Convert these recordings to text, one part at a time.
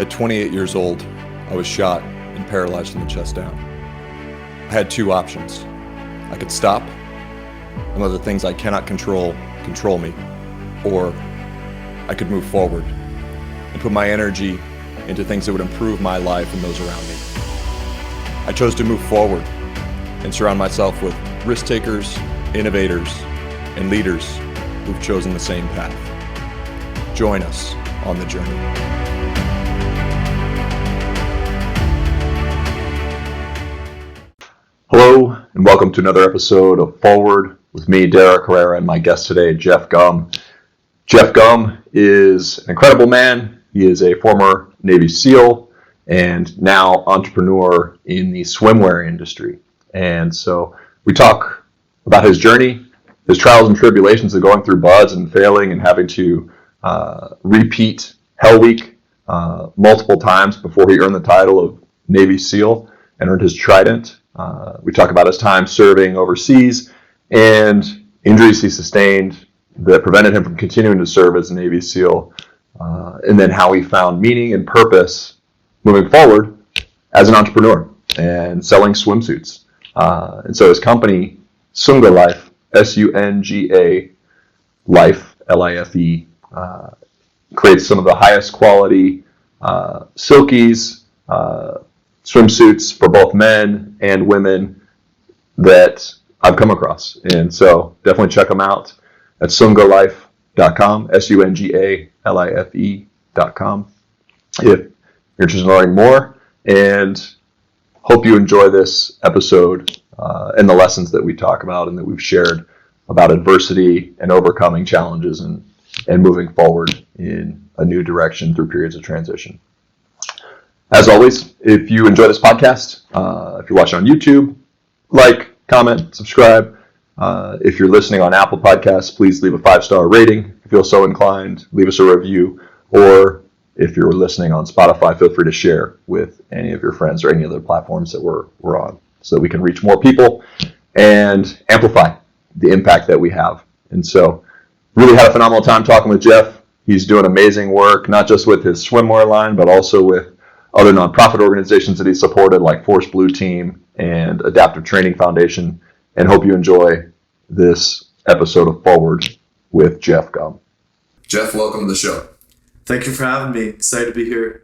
At 28 years old, I was shot and paralyzed from the chest down. I had two options. I could stop and let the things I cannot control me, or I could move forward and put my energy into things that would improve my life and those around me. I chose to move forward and surround myself with risk takers, innovators, and leaders who've chosen the same path. Join us on the journey. Hello, and welcome to another episode of Forward with me, Derek Herrera, and my guest today, Jeff Gum. Jeff Gum is an incredible man. He is a former Navy SEAL and now entrepreneur in the swimwear industry. And so we talk about his journey, his trials and tribulations of going through buds and failing and having to repeat Hell Week multiple times before he earned the title of Navy SEAL and earned his trident. We talk about his time serving overseas and injuries he sustained that prevented him from continuing to serve as a Navy SEAL, and then how he found meaning and purpose moving forward as an entrepreneur and selling swimsuits. And so his company, Sunga Life, S-U-N-G-A Life, L-I-F-E, creates some of the highest quality silkies, swimsuits for both men and women that I've come across. And so definitely check them out at sungalife.com, SUNGALIFE.com, if you're interested in learning more. And hope you enjoy this episode and the lessons that we talk about and that we've shared about adversity and overcoming challenges and moving forward in a new direction through periods of transition. As always, if you enjoy this podcast, if you're watching on YouTube, like, comment, subscribe. If you're listening on Apple Podcasts, please leave a 5-star rating. If you feel so inclined, leave us a review. Or if you're listening on Spotify, feel free to share with any of your friends or any other platforms that we're on so that we can reach more people and amplify the impact that we have. And so really had a phenomenal time talking with Jeff. He's doing amazing work, not just with his swimwear line, but also with other nonprofit organizations that he supported, like Force Blue Team and Adaptive Training Foundation, and hope you enjoy this episode of Forward with Jeff Gum. Jeff, welcome to the show. Thank you for having me. Excited to be here.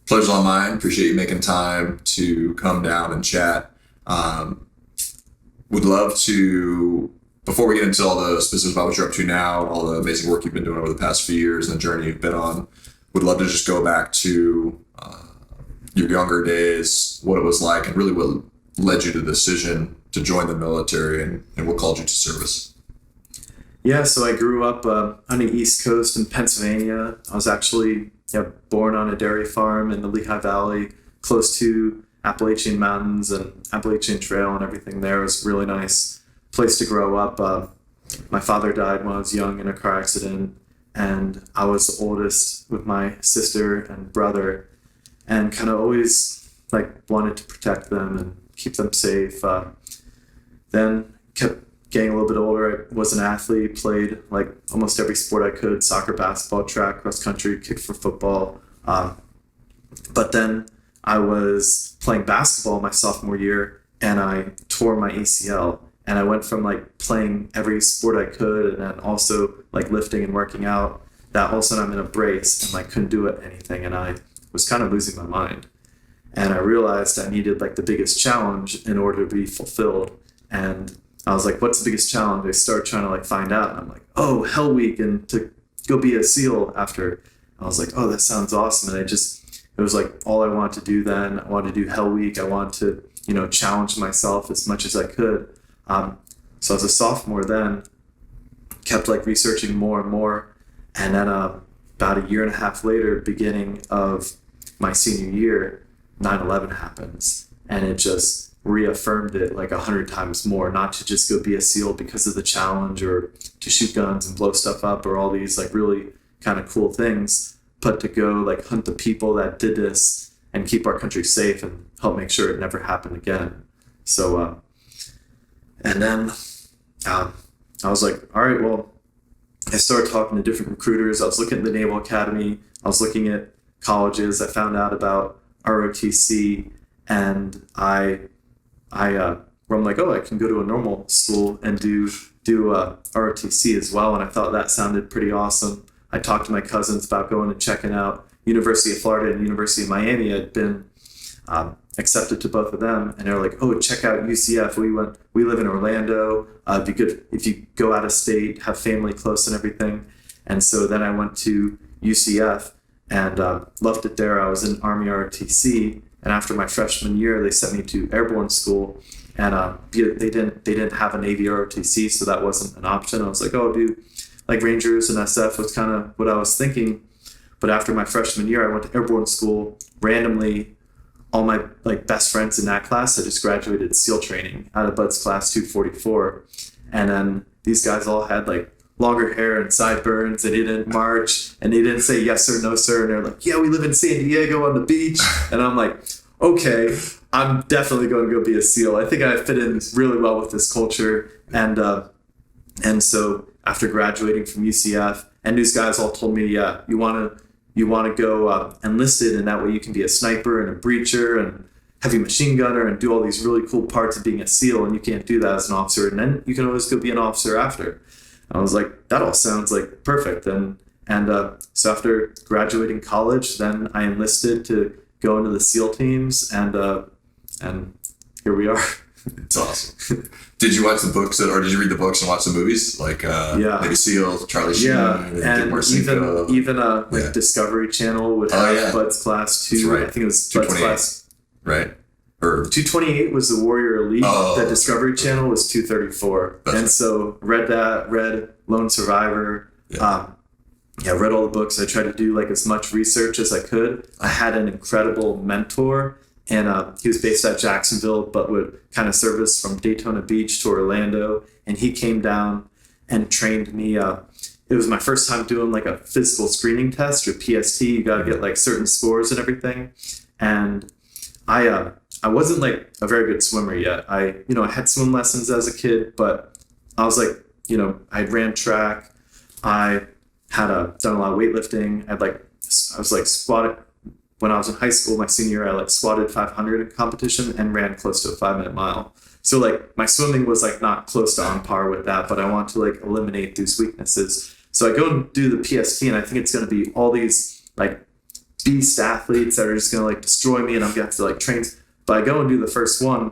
Pleasure's all mine. Appreciate you making time to come down and chat. Would love to, before we get into all the specifics about what you're up to now, all the amazing work you've been doing over the past few years and the journey you've been on, would love to just go back to your younger days, what it was like, and really what led you to the decision to join the military and what called you to service. Yeah, so I grew up on the East Coast in Pennsylvania. I was actually born on a dairy farm in the Lehigh Valley, close to Appalachian Mountains and Appalachian Trail and everything there. It was a really nice place to grow up. My father died when I was young in a car accident, and I was the oldest with my sister and brother, and kind of always wanted to protect them and keep them safe. Then kept getting a little bit older. I was an athlete, played almost every sport I could: soccer, basketball, track, cross country, kicked for football. But then I was playing basketball my sophomore year, and I tore my ACL. And I went from playing every sport I could, and then also lifting and working out, that all of a sudden I'm in a brace and couldn't do anything, and I was kind of losing my mind. And I realized I needed the biggest challenge in order to be fulfilled. And I was like, what's the biggest challenge? I started trying to find out, and I'm like, oh, Hell Week, and to go be a SEAL after. I was like, oh, that sounds awesome. And it was all I wanted to do then. I wanted to do Hell Week. I wanted to, challenge myself as much as I could. So as a sophomore then, kept researching more and more. And then about a year and a half later, beginning of my senior year, 9/11 happens. And it just reaffirmed it 100 times more, not to just go be a SEAL because of the challenge or to shoot guns and blow stuff up or all these really kind of cool things, but to go hunt the people that did this and keep our country safe and help make sure it never happened again. So, and then I was like, all right, well, I started talking to different recruiters. I was looking at the Naval Academy. I was looking at colleges. I found out about ROTC, and where I'm like, oh, I can go to a normal school and do ROTC as well. And I thought that sounded pretty awesome. I talked to my cousins about going and checking out University of Florida and University of Miami. I'd been accepted to both of them, and they're like, oh, check out UCF. We live in Orlando. It'd be good if you go out of state, have family close and everything. And so then I went to UCF and loved it there. I was in Army ROTC, and after my freshman year, they sent me to airborne school, and they didn't have a Navy ROTC, so that wasn't an option. I was like, oh, I'll do like Rangers and SF was kind of what I was thinking. But after my freshman year, I went to airborne school. Randomly, all my like best friends in that class had just graduated SEAL training out of Bud's class 244, and then these guys all had like longer hair and sideburns, and they didn't march, and they didn't say yes or no sir, and they're like, yeah, we live in San Diego on the beach. And I'm like, okay, I'm definitely going to go be a SEAL. I think I fit in really well with this culture. And so after graduating from UCF, and these guys all told me, yeah, you want to go enlisted, and that way you can be a sniper and a breacher and heavy machine gunner and do all these really cool parts of being a SEAL, and you can't do that as an officer, and then you can always go be an officer after. I was like, that all sounds like perfect. And so after graduating college, then I enlisted to go into the SEAL teams, and here we are. It's awesome. Did you watch the books, or did you read the books and watch the movies? Like Navy SEAL, Charlie Sheen, and even Discovery Channel would have Bud's Class 2. Right. I think it was Bud's Class. Right. Or 228 was the Warrior Elite. The Discovery Channel was 234. That's right. So read Lone Survivor. Yeah. Read all the books. I tried to do like as much research as I could. I had an incredible mentor, and he was based at Jacksonville, but would kind of service from Daytona Beach to Orlando. And he came down and trained me. It was my first time doing like a physical screening test or PST. You got to get like certain scores and everything. And I wasn't like a very good swimmer yet. I had swim lessons as a kid, but I was like, I ran track. I had done a lot of weightlifting. I was like squatted when I was in high school. My senior year, I like squatted 500 in competition and ran close to a 5-minute mile. So like my swimming was like not close to on par with that, but I want to like eliminate these weaknesses. So I go and do the PST, and I think it's going to be all these like beast athletes that are just going to like destroy me, and I'm going to have to like train. But I go and do the first one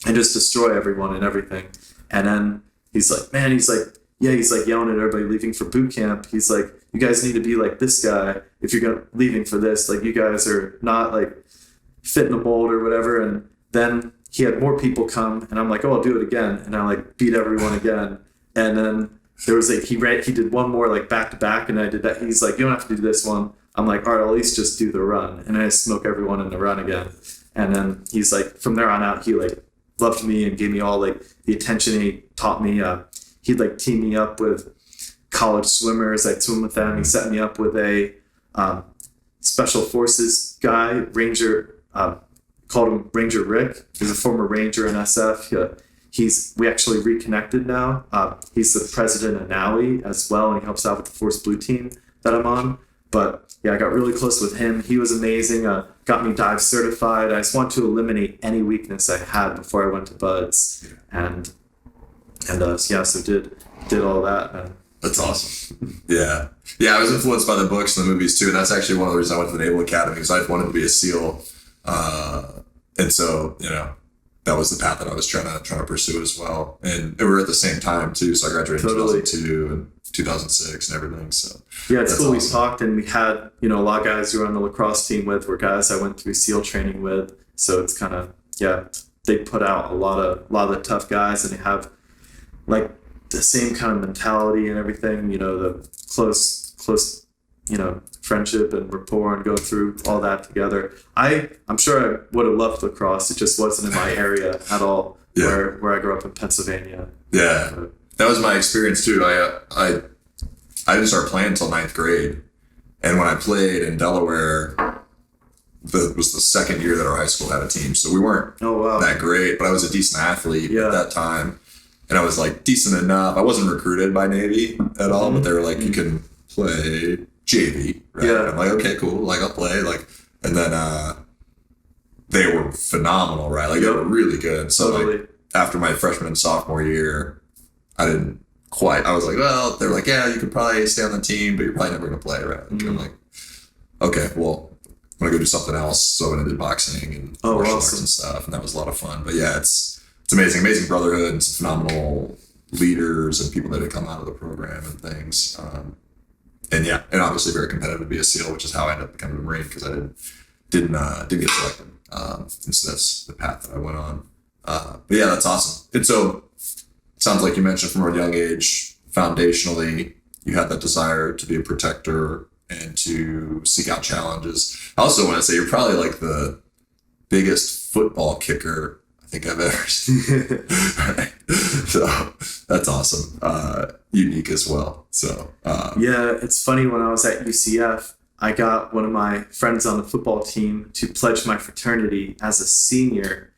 and just destroy everyone and everything. And then he's like yelling at everybody leaving for boot camp. He's like, you guys need to be like this guy if you're leaving for this. Like, you guys are not like fit in the mold or whatever. And then he had more people come, and I'm like, oh, I'll do it again. And I like beat everyone again. And then there was like, he did one more like back to back, and I did that. He's like, you don't have to do this one. I'm like, all right, I'll at least just do the run. And I smoke everyone in the run again. And then he's like, from there on out, he like loved me and gave me all like the attention. He taught me, he'd like team me up with college swimmers. I'd swim with them. He set me up with a special forces guy, Ranger, called him Ranger Rick. He's a former Ranger in SF. We actually reconnected now. He's the president of NAUI as well, and he helps out with the Force Blue team that I'm on. But yeah, I got really close with him. He was amazing. Got me dive certified. I just wanted to eliminate any weakness I had before I went to Buds, and so did all that. And that's awesome. Yeah. I was influenced by the books and the movies too, and that's actually one of the reasons I went to the Naval Academy, because I wanted to be a SEAL, and so that was the path that I was trying to pursue as well. And we were at the same time too, so I graduated in 2002 and 2006 and everything. So yeah, it's cool. Awesome. We talked, and we had a lot of guys who were on the lacrosse team with were guys I went through SEAL training with. So it's kind of they put out a lot of the tough guys, and they have like the same kind of mentality and everything. The close friendship and rapport and go through all that together. I'm sure I would have loved lacrosse. It just wasn't in my area at all. Where I grew up in Pennsylvania. Yeah. But that was my experience too. I didn't start playing until 9th grade. And when I played in Delaware, it was the second year that our high school had a team. So we weren't that great, but I was a decent athlete at that time. And I was like decent enough. I wasn't recruited by Navy at all, but they were like, you can play JV, right? Yeah. I'm like, okay, cool. Like, I'll play. Like, and then they were phenomenal, right? Like, they were really good. So, Totally. like, after my freshman and sophomore year, I was like, well, they're like, yeah, you could probably stay on the team, but you're probably never going to play, right? And I'm like, okay, well, I'm going to go do something else. So I went and did boxing and martial arts and stuff. And that was a lot of fun. But yeah, it's amazing brotherhood and some phenomenal leaders and people that had come out of the program and things. And yeah, and obviously very competitive to be a SEAL, which is how I ended up becoming a Marine, because I didn't get selected. And so that's the path that I went on. But yeah, that's awesome. And so it sounds like you mentioned from a young age, foundationally, you had that desire to be a protector and to seek out challenges. I also want to say you're probably like the biggest football kicker I think I've ever seen. Right. So that's awesome. Unique as well. So yeah, it's funny, when I was at UCF, I got one of my friends on the football team to pledge my fraternity as a senior,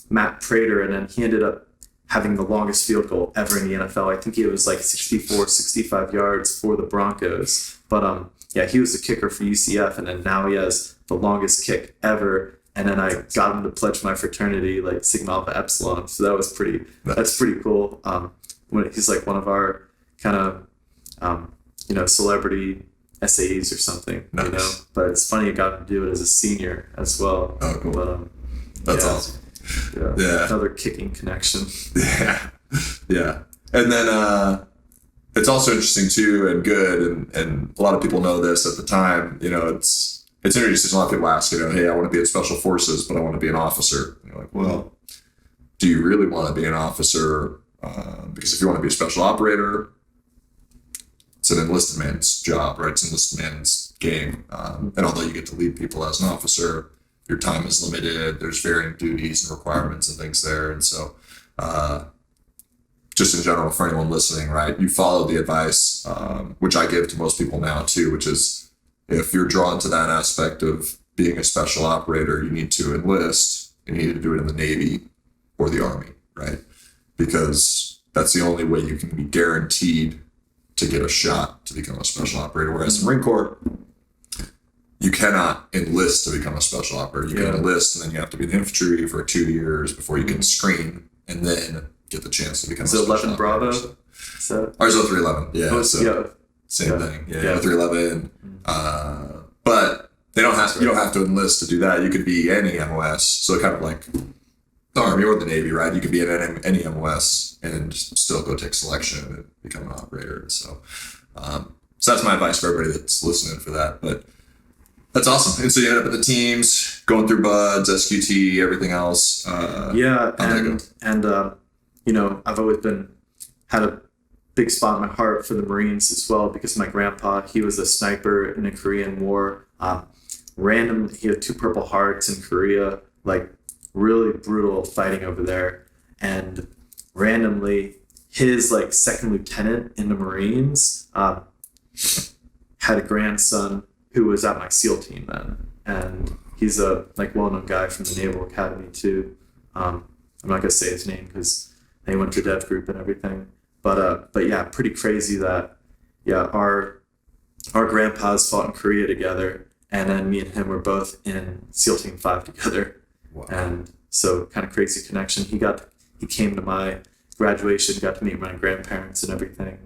Matt Prater, and then he ended up having the longest field goal ever in the NFL. I think it was like 65 yards for the Broncos. But yeah, he was the kicker for UCF, and then now he has the longest kick ever. And then I got him to pledge my fraternity, like Sigma Alpha Epsilon. So that was that's pretty cool. When he's like one of our kind of, celebrity SAEs or something, Nice. But it's funny, I got him to do it as a senior as well. Oh, cool. But, that's yeah. awesome. Yeah. Another kicking connection. Yeah. And then it's also interesting too, and good, and a lot of people know this at the time, it's interesting. A lot of people ask, hey, I want to be in special forces, but I want to be an officer. And you're like, well, do you really want to be an officer? Because if you want to be a special operator, it's an enlisted man's job, right? It's an enlisted man's game. And although you get to lead people as an officer, your time is limited. There's varying duties and requirements and things there. And so, just in general, for anyone listening, right, you follow the advice, which I give to most people now too, which is, if you're drawn to that aspect of being a special operator, you need to enlist, and you need to do it in the Navy or the Army, right? Because that's the only way you can be guaranteed to get a shot to become a special operator. Whereas the Marine Corps, you cannot enlist to become a special operator. You can enlist, and then you have to be in the infantry for 2 years before you can screen and then get the chance to become a special operator. 11 Bravo? So. Ours is 311. Yeah. Same thing. Yeah. 311. But you don't have to enlist to do that. You could be any MOS. So kind of like the Army or the Navy, right? You could be in any MOS and still go take selection and become an operator. So that's my advice for everybody that's listening for that. But that's awesome. And so you end up at the teams, going through buds, SQT, everything else. I've always had a big spot in my heart for the Marines as well, because my grandpa, he was a sniper in the Korean War. Randomly, he had 2 Purple Hearts in Korea, like really brutal fighting over there. And randomly, his like second lieutenant in the Marines had a grandson who was at my SEAL team then, and he's a like well-known guy from the Naval Academy too. I'm not gonna say his name because they went to dev group and everything. But yeah, pretty crazy that our grandpas fought in Korea together, and then me and him were both in SEAL Team 5 together. Wow. And so kind of crazy connection. He came to my graduation, got to meet my grandparents and everything.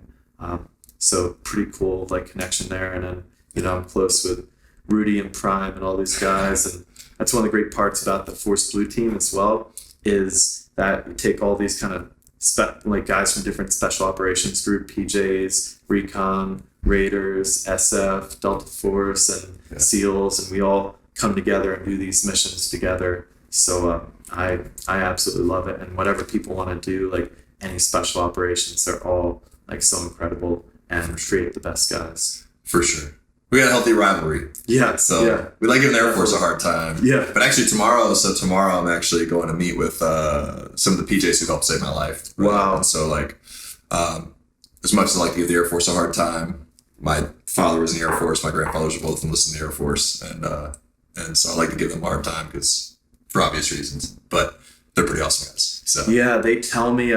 So pretty cool like connection there. And then I'm close with Rudy and Prime and all these guys, and that's one of the great parts about the Force Blue team as well, is that you take all these kind of guys from different special operations group, PJs, Recon, Raiders, SF, Delta Force, and SEALs, and we all come together and do these missions together. So I absolutely love it, and whatever people want to do, like any special operations, they're all like so incredible and create the best guys. For sure. We got a healthy rivalry. Yeah. So we like giving the Air Force a hard time. Yeah. But actually tomorrow I'm actually going to meet with some of the PJs who helped save my life. Right? Wow. And so like, as much as I like to give the Air Force a hard time, my father was in the Air Force, my grandfathers were both enlisted in the Air Force, and so I like to give them a hard time for obvious reasons. But they're pretty awesome guys. So yeah, they tell me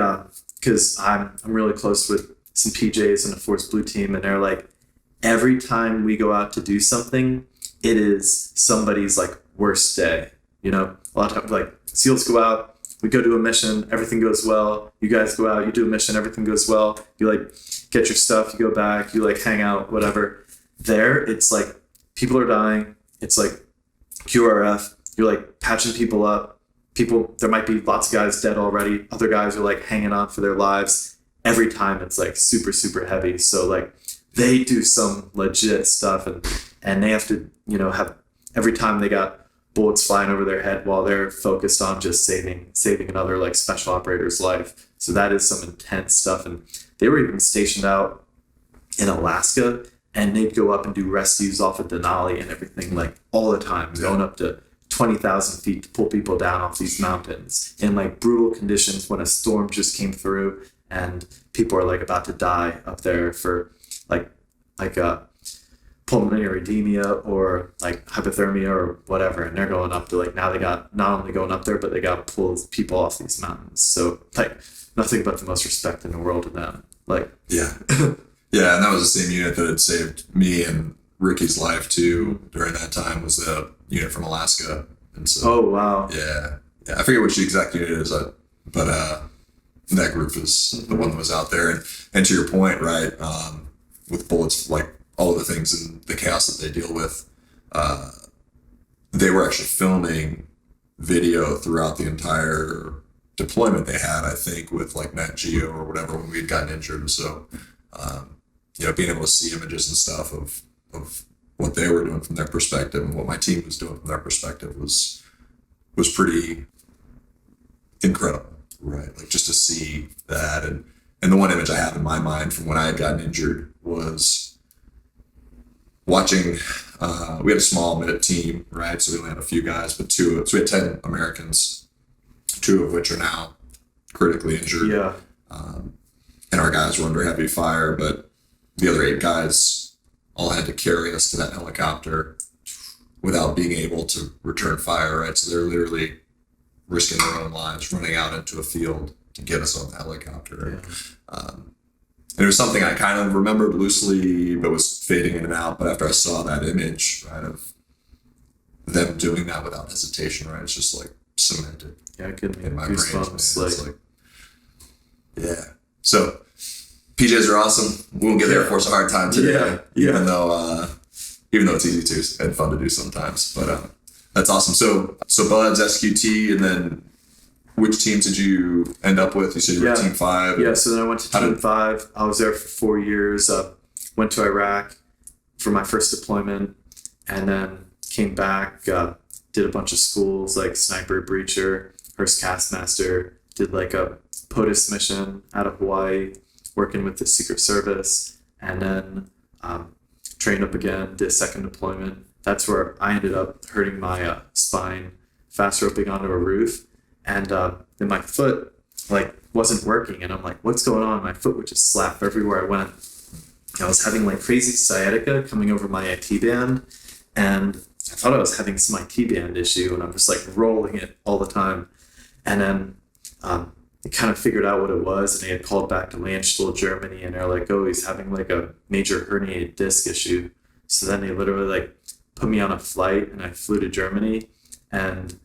because I'm really close with some PJs in the Force Blue team, and they're like, every time we go out to do something, it is somebody's like worst day. You know, a lot of times like SEALs go out, we go do a mission, everything goes well. You guys go out, you do a mission, everything goes well. You like get your stuff, you go back, you like hang out, whatever. There, it's like people are dying. It's like QRF. You're like patching people up. People, there might be lots of guys dead already. Other guys are like hanging on for their lives. Every time it's like super, super heavy. So like they do some legit stuff, and they have to, you know, have every time they got bullets flying over their head while they're focused on just saving another like special operator's life. So that is some intense stuff. And they were even stationed out in Alaska, and they'd go up and do rescues off of Denali and everything like all the time, going up to 20,000 feet to pull people down off these mountains in like brutal conditions when a storm just came through and people are like about to die up there for like pulmonary edema or like hypothermia or whatever. And they're going up to like, now they got not only going up there, but they got to pull people off these mountains. So like nothing but the most respect in the world to them. Like, Yeah. Yeah. And that was the same unit that had saved me and Ricky's life too during that time, was the unit from Alaska. And so, oh, wow. yeah. I forget which exact unit it is, but that group is the one that was out there. And to your point, right, with bullets, like all of the things and the chaos that they deal with, they were actually filming video throughout the entire deployment they had, I think, with like Nat Geo or whatever, when we'd gotten injured. And so, you know, being able to see images and stuff of what they were doing from their perspective and what my team was doing from their perspective was pretty incredible, right? Like just to see that. And the one image I have in my mind from when I had gotten injured was watching, we had a small minute team, right? So we only had a few guys, but so we had 10 Americans, 2 of which are now critically injured. Yeah. And our guys were under heavy fire, but the other 8 guys all had to carry us to that helicopter without being able to return fire, right? So they're literally risking their own lives, running out into a field to get us on the helicopter. Yeah. And it was something I kind of remembered loosely, but was fading in and out. But after I saw that image, right, of them doing that without hesitation, right, it's just like cemented in my brain. It's like, yeah. So PJs are awesome. We won't give the Air Force a hard time today, even though it's easy to and fun to do sometimes. But that's awesome. So Buds, SQT, and then which teams did you end up with? You said you were Team 5. Yeah, so then I went to Team 5. I was there for 4 years. Went to Iraq for my first deployment, and then came back, did a bunch of schools like Sniper, Breacher, Hearst Castmaster, did like a POTUS mission out of Hawaii, working with the Secret Service, and then trained up again, did a second deployment. That's where I ended up hurting my spine, fast roping onto a roof, and then my foot like wasn't working, and I'm like, what's going on? My foot would just slap everywhere I went. I was having like crazy sciatica coming over my IT band, and I thought I was having some IT band issue, and I'm just like rolling it all the time. And then they kind of figured out what it was, and they had called back to Landstuhl, Germany, and they're like, oh, he's having like a major herniated disc issue. So then they literally like put me on a flight, and I flew to Germany, and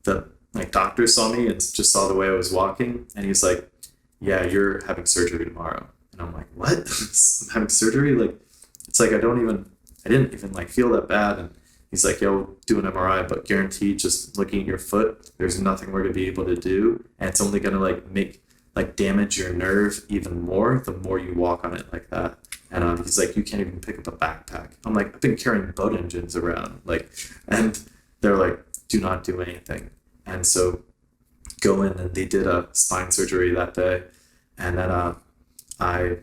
the like doctor saw me and just saw the way I was walking, and he's like, yeah, you're having surgery tomorrow. And I'm like, what? I'm having surgery? Like, it's like I didn't even like feel that bad. And he's like, yeah, we'll do an MRI, but guaranteed, just looking at your foot, there's nothing we're gonna be able to do, and it's only gonna like make like damage your nerve even more the more you walk on it like that. And he's like, you can't even pick up a backpack. I'm like, I've been carrying boat engines around, like, and they're like, do not do anything. And so go in, and they did a spine surgery that day, and then I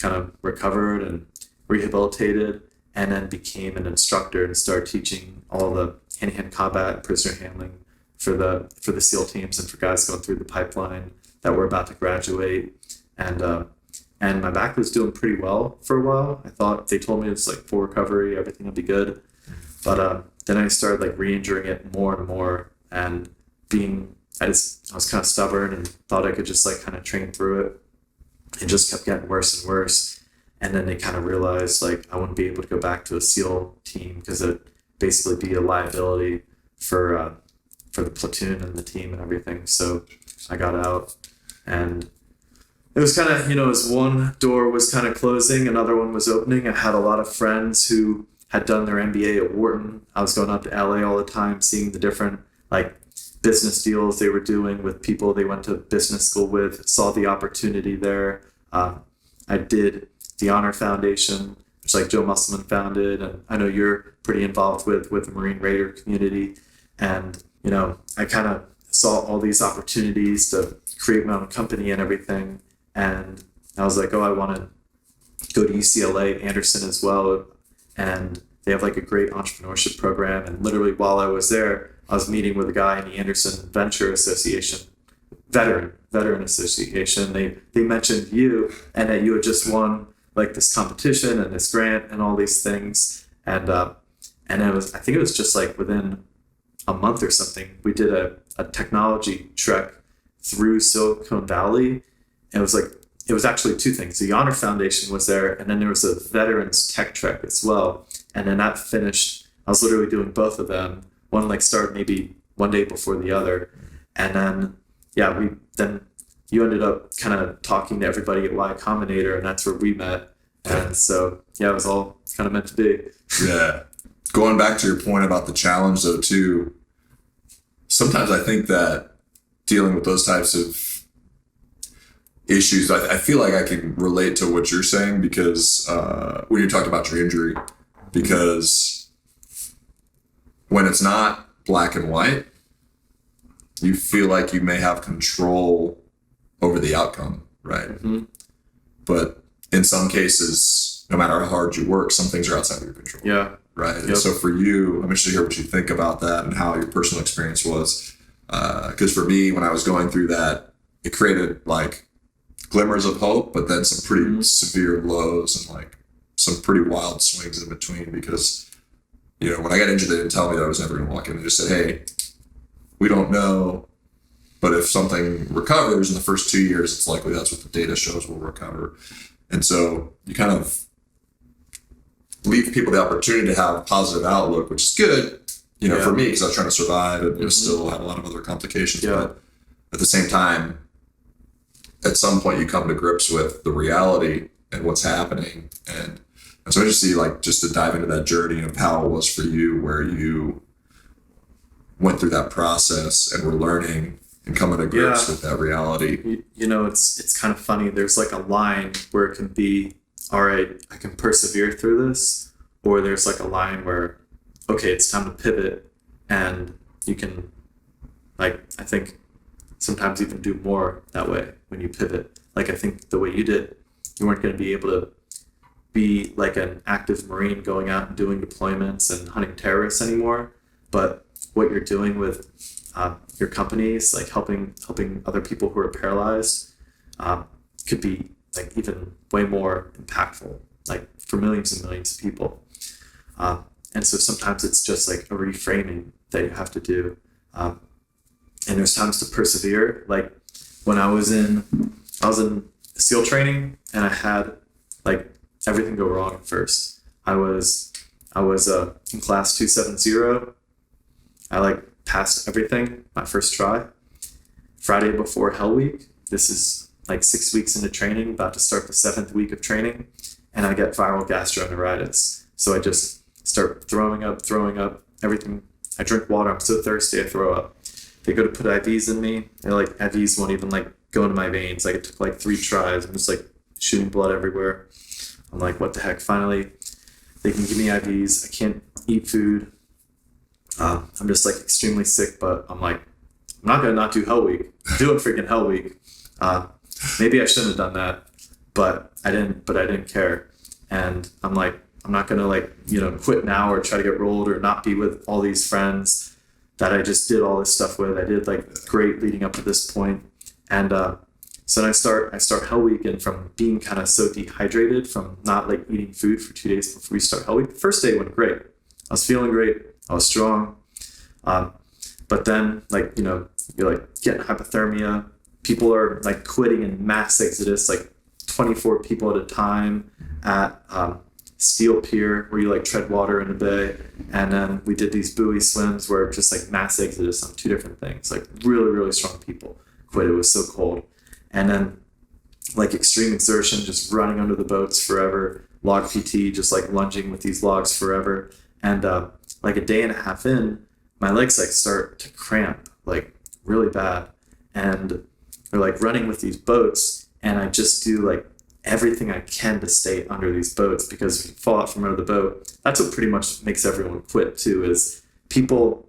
kind of recovered and rehabilitated, and then became an instructor and started teaching all the hand-to-hand combat and prisoner handling for the SEAL teams and for guys going through the pipeline that were about to graduate. And my back was doing pretty well for a while. I thought they told me it's like full recovery, everything will be good. But then I started like re-injuring it more and more, and I was kind of stubborn and thought I could just like kind of train through it. It just kept getting worse and worse. And then they kind of realized like I wouldn't be able to go back to a SEAL team because it'd basically be a liability for the platoon and the team and everything. So I got out, and it was kind of, as one door was kind of closing, another one was opening. I had a lot of friends who had done their MBA at Wharton. I was going up to LA all the time, seeing the different like business deals they were doing with people they went to business school with, saw the opportunity there. I did the Honor Foundation, which like Joe Musselman founded, and I know you're pretty involved with the Marine Raider community. And, I kind of saw all these opportunities to create my own company and everything. And I was like, oh, I want to go to UCLA, Anderson as well. And they have like a great entrepreneurship program. And literally while I was there, I was meeting with a guy in the Anderson Venture Association, Veteran Association. They mentioned you and that you had just won like this competition and this grant and all these things. And I think it was just like within a month or something, we did a technology trek through Silicon Valley. And it was actually two things. The Honor Foundation was there, and then there was a Veterans Tech Trek as well. And then that finished, I was literally doing both of them. One like started maybe one day before the other. And then, you ended up kind of talking to everybody at Y Combinator, and that's where we met. And so, it was all kind of meant to be. Yeah. Going back to your point about the challenge though too, sometimes I think that dealing with those types of issues, I feel like I can relate to what you're saying because when you talked about your injury, because when it's not black and white, you feel like you may have control over the outcome, right? Mm-hmm. But in some cases, no matter how hard you work, some things are outside of your control. Yeah. Right. Yep. And so for you, I'm interested to hear what you think about that and how your personal experience was. Because for me, when I was going through that, it created like glimmers of hope, but then some pretty severe lows and like some pretty wild swings in between. Because, when I got injured, they didn't tell me that I was never going to walk in. They just said, hey, we don't know, but if something recovers in the first 2 years, it's likely that's what the data shows will recover. And so you kind of leave people the opportunity to have a positive outlook, which is good, for me, because I was trying to survive and still have a lot of other complications. Yeah. But at the same time, at some point you come to grips with the reality and what's happening. And so I just see just to dive into that journey of how it was for you, where you went through that process and were learning and coming to grips with that reality. It's kind of funny. There's like a line where it can be, all right, I can persevere through this, or there's like a line where, okay, it's time to pivot, and you can, I think sometimes even do more that way when you pivot. I think the way you did, you weren't going to be able to be like an active Marine going out and doing deployments and hunting terrorists anymore, but what you're doing with your companies, like helping other people who are paralyzed, could be even way more impactful, for millions and millions of people. And so sometimes it's just a reframing that you have to do. And there's times to persevere. When I was in SEAL training, and I had everything go wrong at first. I was in class 270. I passed everything my first try. Friday before Hell Week, this is 6 weeks into training, about to start the 7th week of training, and I get viral gastroenteritis. So I just start throwing up everything. I drink water, I'm so thirsty, I throw up. They go to put IVs in me. They're IVs won't even go into my veins. It took 3 tries. I'm just shooting blood everywhere. I'm what the heck? Finally, they can give me IVs. I can't eat food. I'm just extremely sick, but I'm not gonna not do Hell Week. I'm doing freaking Hell Week. Maybe I shouldn't have done that, but I didn't care. And I'm I'm not gonna quit now or try to get rolled or not be with all these friends that I just did all this stuff with. I did great leading up to this point. And so then I start Hell Week, and from being kind of so dehydrated from not eating food for 2 days before we start Hell Week, the first day went great. I was feeling great. I was strong. But then you're getting hypothermia. People are quitting in mass exodus, 24 people at a time at Steel Pier, where you like tread water in a bay. And then we did these buoy swims where just like mass exodus on 2 different things. Like really, really strong people quit. It was so cold. And then like extreme exertion, just running under the boats forever. Log PT, just like lunging with these logs forever. And like a day and a half in, my legs like start to cramp like really bad. And they're like running with these boats, and I just do like everything I can to stay under these boats, because if you fall out from under the boat, that's what pretty much makes everyone quit too, is people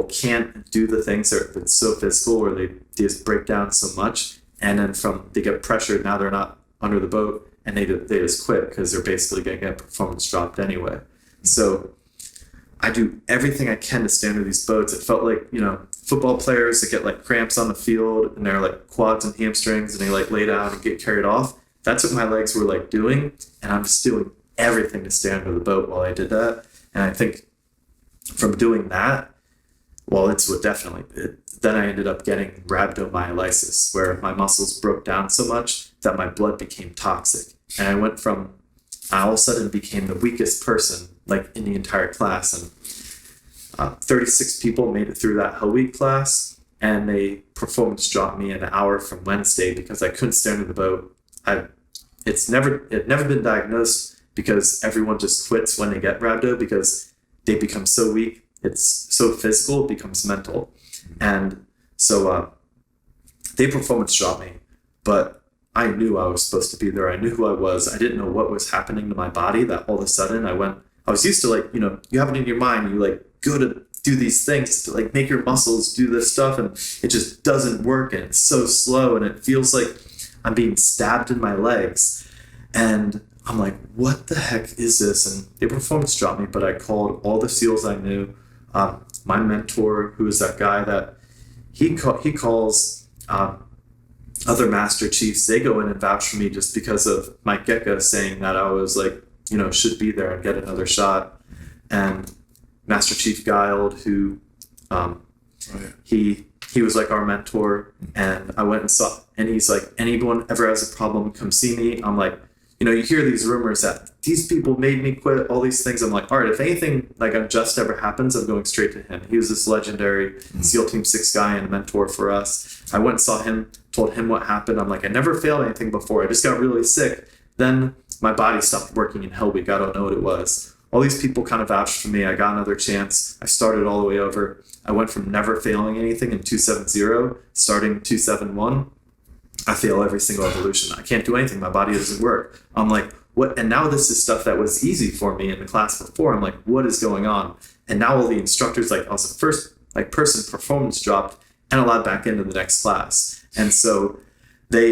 can't do the things that's so physical, or they just break down so much, and then they get pressured, now they're not under the boat, and they just quit because they're basically going to get performance dropped anyway. So I do everything I can to stay under these boats. It felt like, football players that get like cramps on the field and they're like quads and hamstrings, and they like lay down and get carried off. That's what my legs were like doing. And I'm just doing everything to stay under the boat while I did that. And I think from doing that, well, it's what definitely did. Then I ended up getting rhabdomyolysis, where my muscles broke down so much that my blood became toxic. And I all of a sudden became the weakest person like in the entire class. And 36 people made it through that whole week class, and they performance dropped me an hour from Wednesday because I couldn't stay under the boat. It never been diagnosed, because everyone just quits when they get rhabdo, because they become so weak. It's so physical, it becomes mental. And so they performance dropped me, but I knew I was supposed to be there. I knew who I was. I didn't know what was happening to my body, that all of a sudden I was used to like, you have it in your mind, you like go to do these things to like make your muscles do this stuff, and it just doesn't work, and it's so slow, and it feels like I'm being stabbed in my legs. And I'm like, what the heck is this? And they performance dropped me, but I called all the SEALs I knew. My mentor, who is that guy that he calls other Master Chiefs, they go in and vouch for me just because of Mike Gecka saying that I was like, should be there and get another shot. And Master Chief Guild, who he was like our mentor, and I went and saw, and he's like, anyone ever has a problem, come see me. I'm like, you hear these rumors that these people made me quit, all these things. I'm like, all right, if anything like unjust ever happens, I'm going straight to him. He was this legendary SEAL Team 6 guy and a mentor for us. I went and saw him, told him what happened. I'm like, I never failed anything before. I just got really sick. Then my body stopped working in Hell Week. I don't know what it was. All these people kind of vouched for me. I got another chance. I started all the way over. I went from never failing anything in 270, starting 271. I fail every single evolution. I can't do anything. My body doesn't work. I'm like, what? And now this is stuff that was easy for me in the class before. I'm like, what is going on? And now all the instructors, like I was the first like person performance dropped and allowed back into the next class. And so they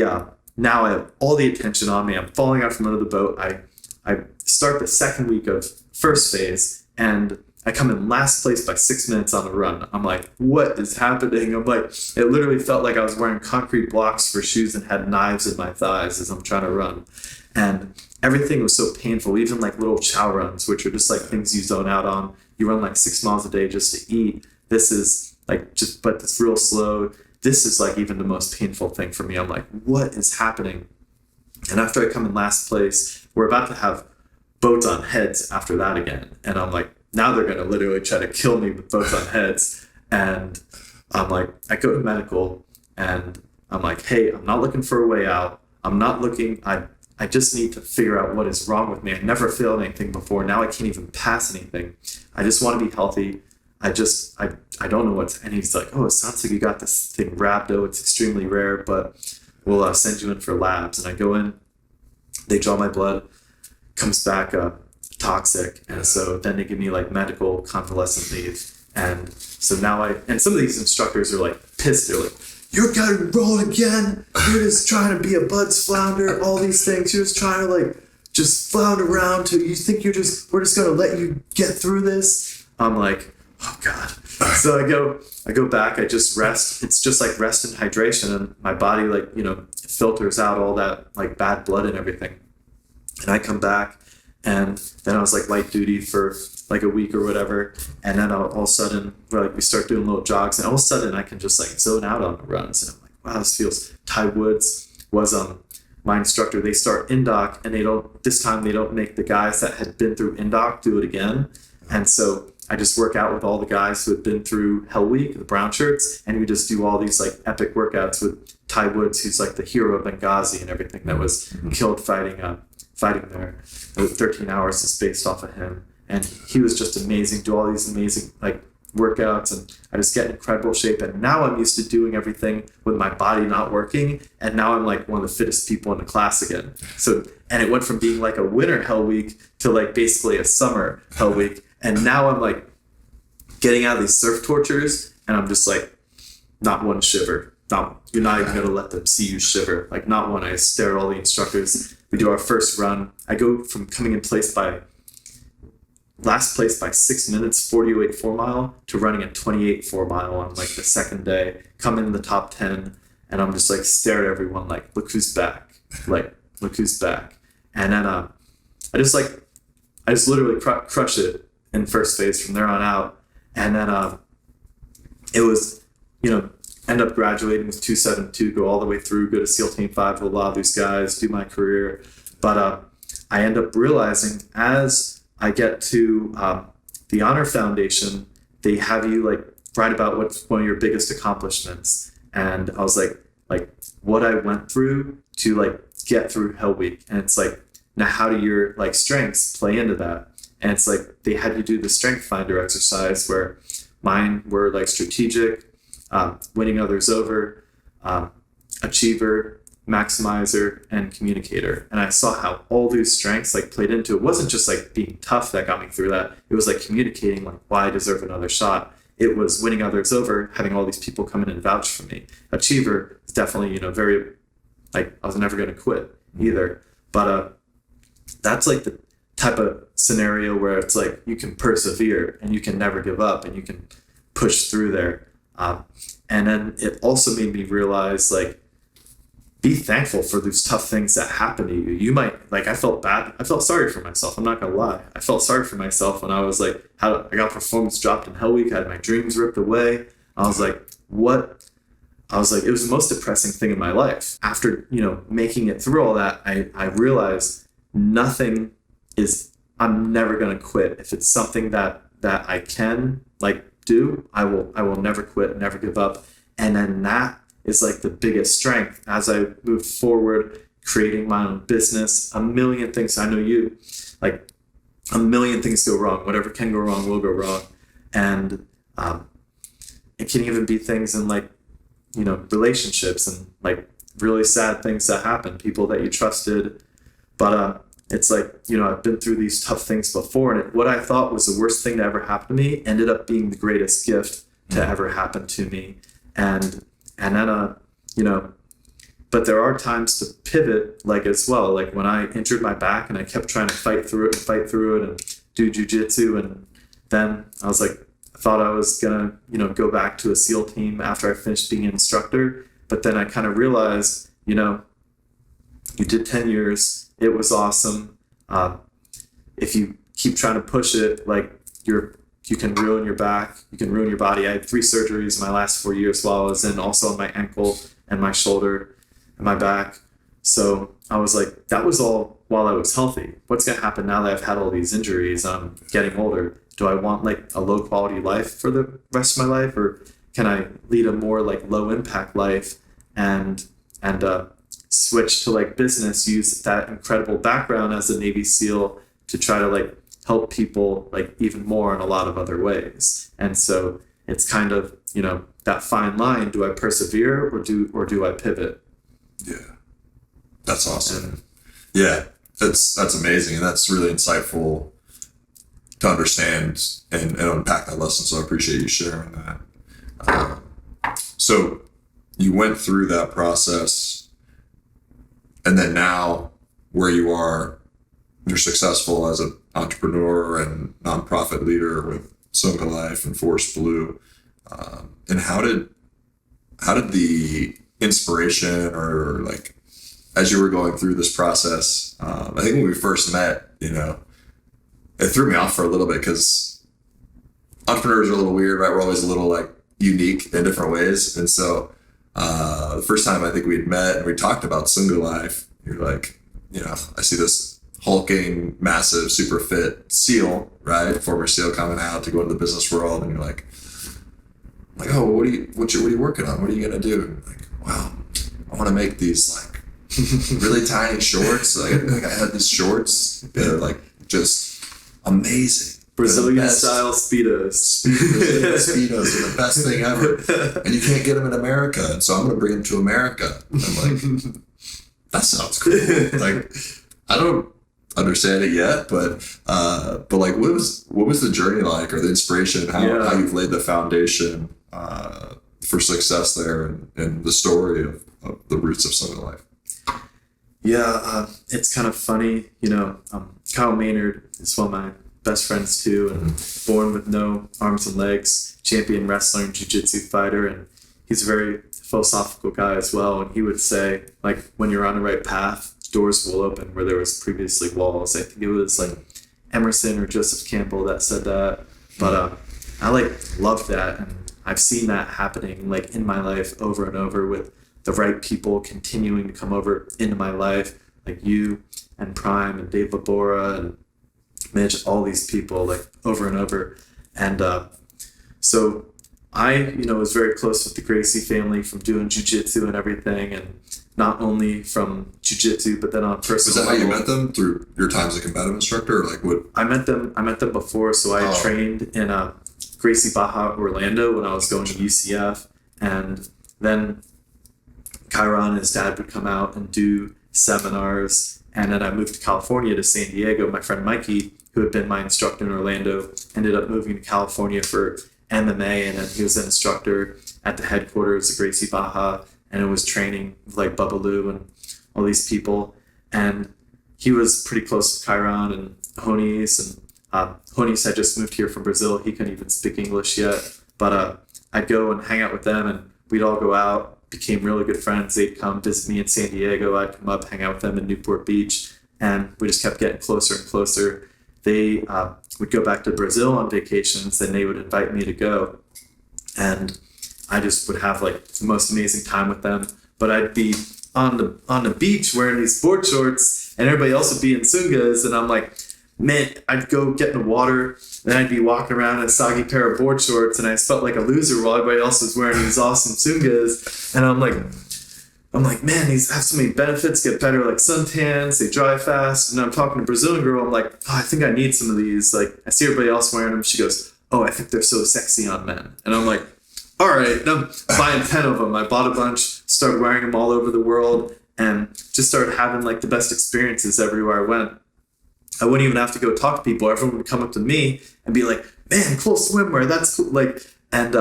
now I have all the attention on me. I'm falling out from under the boat. I start the second week of first phase, and I come in last place by 6 minutes on the run. I'm like, what is happening? I'm like, it literally felt like I was wearing concrete blocks for shoes and had knives in my thighs as I'm trying to run. And everything was so painful, even like little chow runs, which are just like things you zone out on. You run like 6 miles a day just to eat. This is like but it's real slow. This is like even the most painful thing for me. I'm like, what is happening? And after I come in last place, we're about to have boats on heads after that again. And I'm like, now they're going to literally try to kill me with boats on heads. And I'm like, I go to medical, and I'm like, hey, I'm not looking for a way out. I'm not looking, I just need to figure out what is wrong with me. I never failed anything before. Now I can't even pass anything. I just want to be healthy. I don't know what's, and he's like, oh, it sounds like you got this thing rhabdo. It's extremely rare, but we'll send you in for labs. And I go in, they draw my blood, comes back toxic. And so then they give me like medical convalescent leave. And so now and some of these instructors are like pissed. They're like, you're getting rolled again. You're just trying to be a buds flounder, all these things. You're just trying to like just flounder around you think we're just going to let you get through this. I'm like, oh God. So I go back, I just rest. It's just like rest and hydration, and my body like, filters out all that like bad blood and everything. And I come back, and then I was like light duty for like a week or whatever. And then all of a sudden, we start doing little jogs, and all of a sudden I can just like zone out on the runs. And I'm like, wow, this feels. Ty Woods was my instructor, they start indoc, and this time they don't make the guys that had been through indoc do it again. And so I just work out with all the guys who had been through Hell Week, the brown shirts, and we just do all these like epic workouts with Ty Woods, who's like the hero of Benghazi and everything that was killed fighting there. 13 Hours is based off of him, and he was just amazing. Do all these amazing like workouts, and I just get in incredible shape. And now I'm used to doing everything with my body not working, and now I'm like one of the fittest people in the class again. So, and it went from being like a winter Hell Week to like basically a summer Hell Week. And now I'm like getting out of these surf tortures, and I'm just like, not one shiver. You're not even going to let them see you shiver. Like, not one. I stare at all the instructors. We do our first run. I go from coming in last place by 6 minutes, 40.08 4 mile, to running a 28 4 mile on like the second day, come in the top 10. And I'm just like, stare at everyone like, look who's back. Like, look who's back. And then I just literally crush it in first phase from there on out. And then it was, end up graduating with 272, go all the way through, go to SEAL Team 5 with a lot of these guys, do my career. But I end up realizing as I get to the Honor Foundation, they have you like write about what's one of your biggest accomplishments. And I was like what I went through to like get through Hell Week. And it's like, now how do your like strengths play into that? And it's like they had you do the strength finder exercise, where mine were like strategic, winning others over, achiever, maximizer, and communicator. And I saw how all these strengths like played into it. It wasn't just like being tough that got me through that. It was like communicating like why I deserve another shot. It was winning others over, having all these people come in and vouch for me. Achiever is definitely, very like I was never going to quit either. But that's like the type of scenario where it's like you can persevere and you can never give up and you can push through there. And then it also made me realize like, be thankful for those tough things that happen to you. You might like, I felt bad. I felt sorry for myself. I'm not gonna lie. I felt sorry for myself when I was like, I got performance dropped in Hell Week. I had my dreams ripped away. I was like, what? I was like, it was the most depressing thing in my life. After, making it through all that, I realized I'm never going to quit. If it's something that I can like do, I will never quit, never give up. And then that is like the biggest strength as I move forward, creating my own business. A million things, I know you, like a million things go wrong. Whatever can go wrong will go wrong. And it can even be things in like, relationships and like really sad things that happen, people that you trusted. But it's like, I've been through these tough things before, and what I thought was the worst thing to ever happen to me ended up being the greatest gift to ever happen to me. And then, but there are times to pivot like as well. Like when I injured my back and I kept trying to fight through it and do jujitsu. And then I was like, I thought I was gonna, go back to a SEAL team after I finished being an instructor. But then I kind of realized, you did 10 years. It was awesome. If you keep trying to push it, like you can ruin your back, you can ruin your body. I had 3 surgeries in my last 4 years while I was in, also on my ankle and my shoulder and my back. So I was like, that was all while I was healthy. What's going to happen now that I've had all these injuries? I'm getting older. Do I want like a low quality life for the rest of my life, or can I lead a more like low impact life and switch to like business, use that incredible background as a Navy SEAL to try to like help people like even more in a lot of other ways? And so it's kind of, that fine line. Do I persevere or do I pivot? Yeah. That's awesome. Yeah. That's amazing. And that's really insightful to understand and unpack that lesson. So I appreciate you sharing that. So you went through that process, and then now where you are, you're successful as an entrepreneur and nonprofit leader with Sunga Life and Force Blue. And how did the inspiration, or like as you were going through this process, I think when we first met, it threw me off for a little bit because entrepreneurs are a little weird, right? We're always a little like unique in different ways. And so the first time I think we had met and we talked about Sunga Life, You're like, I see this hulking, massive, super fit SEAL, right? Former SEAL coming out to go into the business world, and you're like, oh, what are you working on? What are you gonna do? And like, wow, I want to make these like really tiny shorts. Like I had these shorts that are like just amazing. Brazilian style Speedos. Brazilian Speedos are the best thing ever. And you can't get them in America. And so I'm going to bring them to America. And I'm like, that sounds cool. Like, I don't understand it yet, but like, what was the journey like, or the inspiration, how you've laid the foundation for success there, and the story of the roots of Sunga Life? Yeah, it's kind of funny. Kyle Maynard is one of my best friends too, and born with no arms and legs, champion wrestler and jiu-jitsu fighter, and he's a very philosophical guy as well. And he would say, like, when you're on the right path, doors will open where there was previously walls. I think it was like Emerson or Joseph Campbell that said that, but I love that, and I've seen that happening like in my life over and over, with the right people continuing to come over into my life, like you and Prime and Dave Labora and Mitch, all these people, like, over and over. And so I, was very close with the Gracie family from doing jiu-jitsu and everything, and not only from jiu-jitsu, but then on personal level. Was that how you met them, through your time as a combative instructor, or like what? I met them before. So I trained in Gracie Baja, Orlando, when I was going to UCF, and then Kyron and his dad would come out and do seminars. And then I moved to California, to San Diego. My friend Mikey, who had been my instructor in Orlando, ended up moving to California for MMA, and then he was an instructor at the headquarters of Gracie Baja, and it was training with like Bubbaloo and all these people. And he was pretty close to Kyron and Honis, and Honis had just moved here from Brazil. He couldn't even speak English yet, but I'd go and hang out with them, and we'd all go out, became really good friends. They'd come visit me in San Diego. I'd come up, hang out with them in Newport Beach, and we just kept getting closer and closer. They would go back to Brazil on vacations, and they would invite me to go. And I just would have like the most amazing time with them. But I'd be on the beach wearing these board shorts, and everybody else would be in Sungas, and I'm like, man, I'd go get in the water, and I'd be walking around in a soggy pair of board shorts, and I just felt like a loser while everybody else was wearing these awesome Sungas. And I'm like, man, these have so many benefits, get better like suntans, they dry fast. And I'm talking to a Brazilian girl, I'm like, oh, I think I need some of these. Like, I see everybody else wearing them. She goes, oh, I think they're so sexy on men. And I'm like, all right, and I'm buying 10 of them. I bought a bunch, started wearing them all over the world, and just started having like the best experiences everywhere I went. I wouldn't even have to go talk to people. Everyone would come up to me and be like, man, cool swimwear, that's cool. Like, and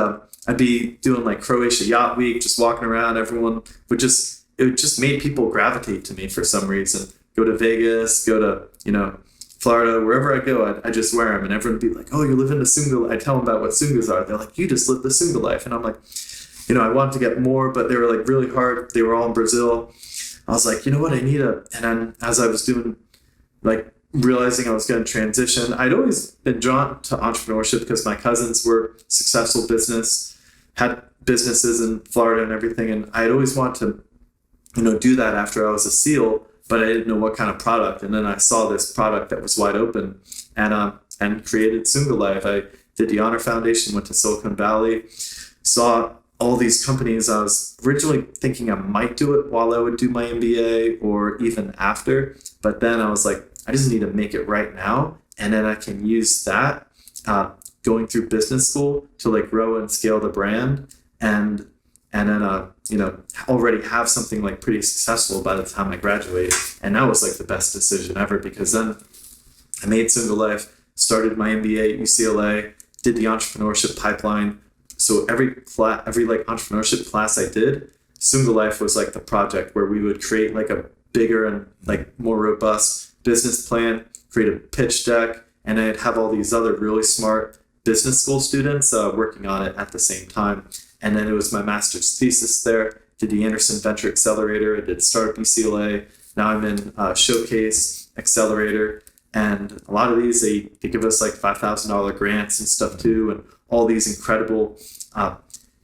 I'd be doing like Croatia Yacht Week, just walking around. Everyone would it just made people gravitate to me for some reason. Go to Vegas, go to, Florida, wherever I go, I just wear them. And everyone would be like, oh, you're living the Sunga. I tell them about what Sungas are. They're like, you just live the Sunga life. And I'm like, I wanted to get more, but they were like really hard. They were all in Brazil. I was like, you know what, I need and then as I was doing, like, realizing I was going to transition, I'd always been drawn to entrepreneurship because my cousins were successful had businesses in Florida and everything. And I'd always wanted to, do that after I was a SEAL, but I didn't know what kind of product. And then I saw this product that was wide open, and created Sunga Life. I did the Honor Foundation, went to Silicon Valley, saw all these companies. I was originally thinking I might do it while I would do my MBA or even after. But then I was like, I just need to make it right now. And then I can use that going through business school to like grow and scale the brand. And then, already have something like pretty successful by the time I graduate. And that was like the best decision ever, because then I made Sunga Life, started my MBA at UCLA, did the entrepreneurship pipeline. So every like entrepreneurship class I did, Sunga Life was like the project where we would create like a bigger and like more robust business plan, create a pitch deck, and I'd have all these other really smart business school students working on it at the same time. And then it was my master's thesis there, did the Anderson Venture Accelerator, I did Startup UCLA, now I'm in Showcase Accelerator, and a lot of these, they give us like $5,000 grants and stuff too, and all these incredible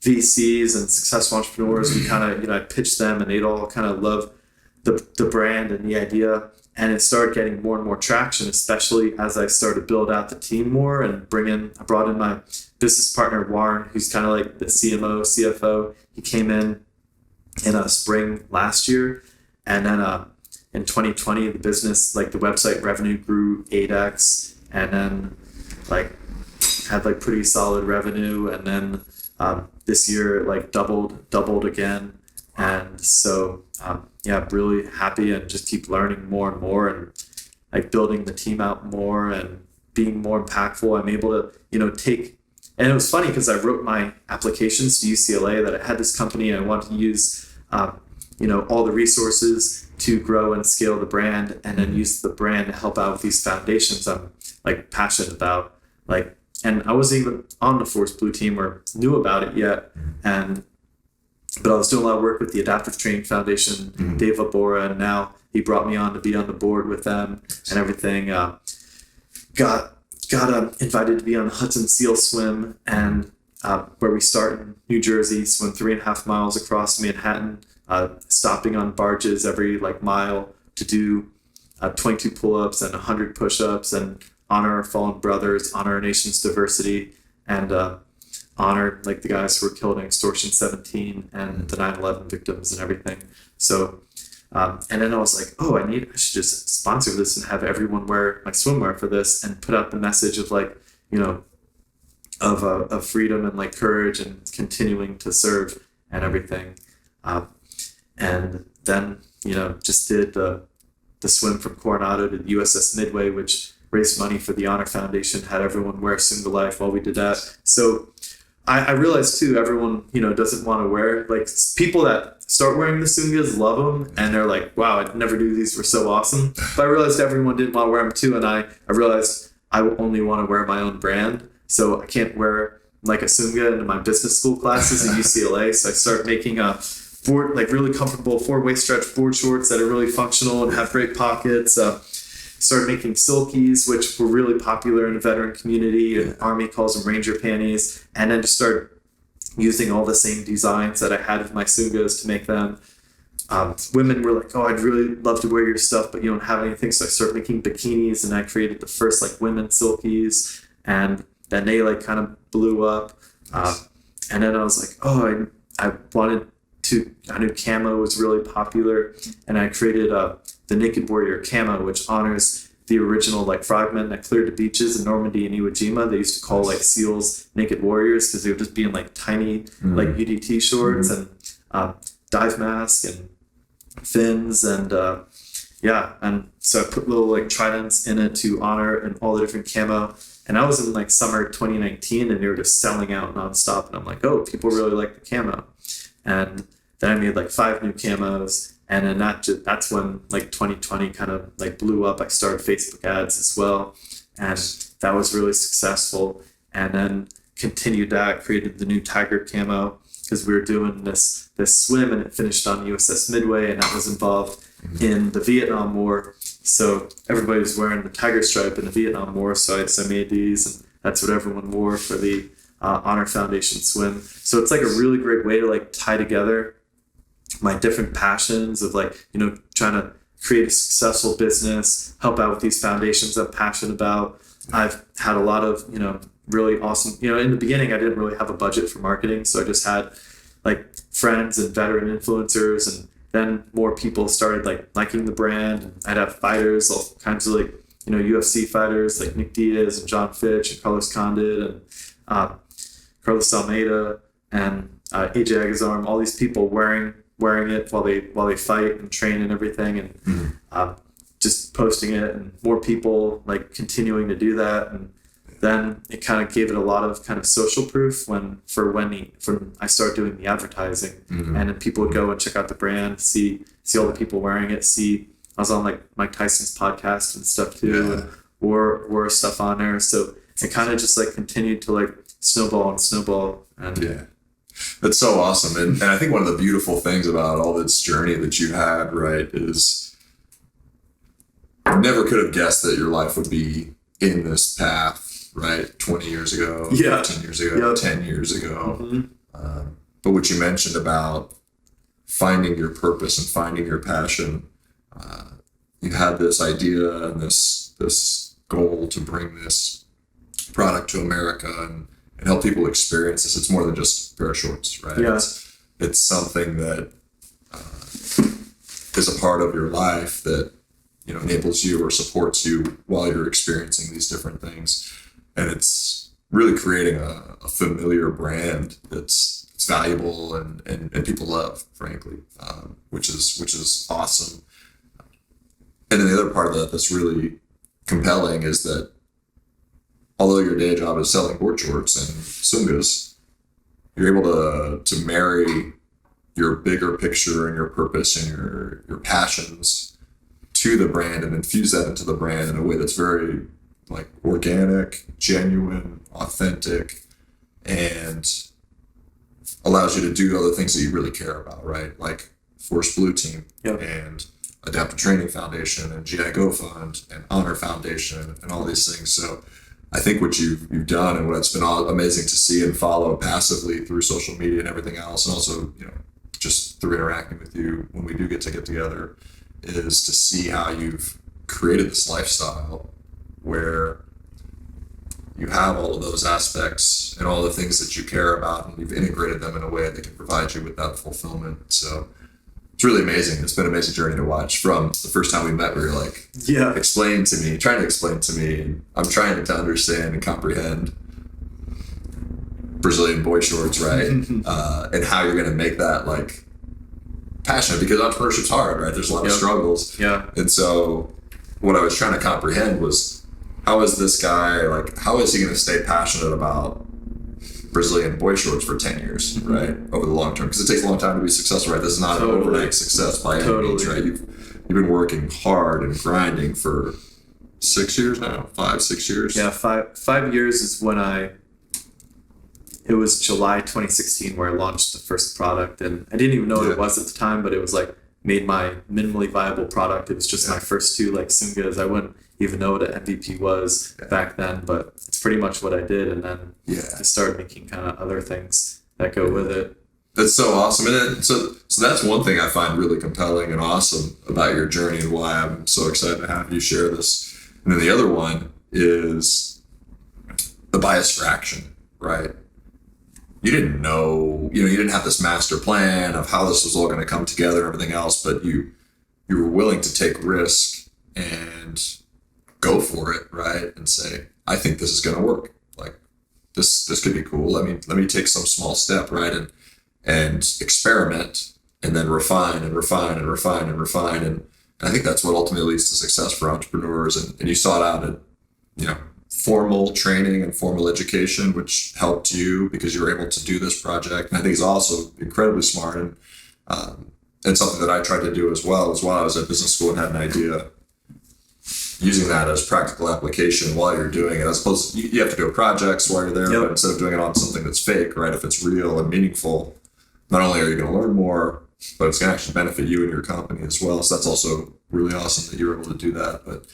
VCs and successful entrepreneurs. We kind of, I pitched them, and they'd all kind of love the brand and the idea. And it started getting more and more traction, especially as I started to build out the team more and I brought in my business partner, Warren, who's kind of like the CMO, CFO. He came in spring last year. And then in 2020, the business, like the website revenue grew 8x, and then like had like pretty solid revenue. And then this year, like doubled again. And so, really happy and just keep learning more and more and like building the team out more and being more impactful. I'm able to, take, and it was funny because I wrote my applications to UCLA that I had this company and I wanted to use, all the resources to grow and scale the brand and then use the brand to help out with these foundations I'm like passionate about. Like, and I wasn't even on the Force Blue team or knew about it yet. But I was doing a lot of work with the Adaptive Training Foundation, Dave Abora, and now he brought me on to be on the board with them and everything. Got invited to be on the Hudson Seal Swim, and where we start in New Jersey, swim 3.5 miles across Manhattan, stopping on barges every like mile to do 22 pull-ups and 100 push-ups and honor our fallen brothers, honor our nation's diversity, and honor like the guys who were killed in Extortion 17 and the 9/11 victims and everything. So, and then I was like, I should just sponsor this and have everyone wear my swimwear for this and put out the message of like, of freedom and like courage and continuing to serve and everything. And then, just did the swim from Coronado to the USS Midway, which raised money for the Honor Foundation, had everyone wear Sunga Life while we did that. So I realized too, everyone, doesn't want to wear, like people that start wearing the Sungas love them and they're like, wow, I never knew these were so awesome. But I realized everyone didn't want to wear them too. And I realized I only want to wear my own brand. So I can't wear like a Sunga in my business school classes at UCLA. So I started making really comfortable 4-way stretch board shorts that are really functional and have great pockets. Started making silkies, which were really popular in the veteran community, and Army calls them Ranger panties, and then just started using all the same designs that I had with my Sungas to make them. Women were like, I'd really love to wear your stuff, but you don't have anything. So I started making bikinis, and I created the first like women silkies, and then they like kind of blew up. And then I was like, I knew camo was really popular, and I created the Naked Warrior camo, which honors the original like frogmen that cleared the beaches in Normandy and Iwo Jima. They used to call like SEALs Naked Warriors because they would just be in like tiny like UDT shorts and dive mask and fins and and so I put little like tridents in it to honor and all the different camo. And I was in like summer 2019 and they were just selling out nonstop, and I'm like, people really like the camo. And then I made like 5 new camos. And then that's when like 2020 kind of like blew up. I started Facebook ads as well. And that was really successful. And then continued that, created the new Tiger camo because we were doing this swim and it finished on USS Midway, and that was involved in the Vietnam War. So everybody was wearing the tiger stripe in the Vietnam War. So I made these, and that's what everyone wore for the Honor Foundation swim. So it's like a really great way to like tie together my different passions of like, trying to create a successful business, help out with these foundations I'm passionate about. I've had a lot of, really awesome, in the beginning, I didn't really have a budget for marketing. So I just had like friends and veteran influencers, and then more people started like liking the brand. I'd have fighters, all kinds of like, UFC fighters like Nick Diaz and John Fitch and Carlos Condit and Carlos Almeida and AJ Agazarm, all these people wearing it while they fight and train and everything, and just posting it, and more people like continuing to do that. And then it kind of gave it a lot of kind of social proof when I started doing the advertising, and then people would go and check out the brand, see all the people wearing it, I was on like Mike Tyson's podcast and stuff too, and wore stuff on there. So it kind of just like continued to like snowball and That's so awesome. And I think one of the beautiful things about all this journey that you had, right, is never could have guessed that your life would be in this path, right? 20 years ago, 15 years ago, 10 years ago. But what you mentioned about finding your purpose and finding your passion, you had this idea and this goal to bring this product to America and help people experience this. It's more than just a pair of shorts, right? Yeah. It's something that is a part of your life that, you know, enables you or supports you while you're experiencing these different things. And it's really creating a familiar brand that's valuable and people love, frankly, which is awesome. And then the other part of that that's really compelling is that although your day job is selling board shorts and sungas, you're able to marry your bigger picture and your purpose and your passions to the brand and infuse that into the brand in a way that's very like organic, genuine, authentic, and allows you to do other things that you really care about, right? Like Force Blue Team and Adaptive Training Foundation and GI Go Fund and Honor Foundation and all these things. So I think what you've done and what's been amazing to see and follow passively through social media and everything else, and also, you know, just through interacting with you when we do get together, is to see how you've created this lifestyle where you have all of those aspects and all the things that you care about, and you've integrated them in a way that can provide you with that fulfillment. So it's really amazing. It's been an amazing journey to watch. From the first time we met, we were like, trying to explain to me, I'm trying to understand and comprehend Brazilian boy shorts, right? And how you're going to make that like passionate, because entrepreneurship's hard, right? There's a lot of struggles. And so what I was trying to comprehend was, how is this guy, like, how is he going to stay passionate about Brazilian boy shorts for 10 years, right? Over the long term, because it takes a long time to be successful, right? This is not an overnight success by any means, right? You've been working hard and grinding for 6 years now, 5-6 years. Yeah, 5 years is when it was July 2016 where I launched the first product, and I didn't even know what it was at the time, but it was like made my minimally viable product. It was just my first two like sungas. I wouldn't even know what an MVP was back then, but it's pretty much what I did. And then I started making kind of other things that go with it. That's so awesome. And then, so that's one thing I find really compelling and awesome about your journey and why I'm so excited to have you share this. And then the other one is the bias for action, right? You didn't know, you didn't have this master plan of how this was all going to come together and everything else, but you were willing to take risk and go for it, right? And say, I think this is going to work. Like this could be cool. Let me take some small step, right? And experiment, and then refine and refine and refine and refine. And I think that's what ultimately leads to success for entrepreneurs. And you sought out formal training and formal education, which helped you because you were able to do this project. And I think it's also incredibly smart and something that I tried to do as well. As I was at business school and had an idea, using that as practical application while you're doing it, as opposed to you have to do projects while you're there, but instead of doing it on something that's fake, right? If it's real and meaningful, not only are you going to learn more, but it's going to actually benefit you and your company as well. So that's also really awesome that you were able to do that. But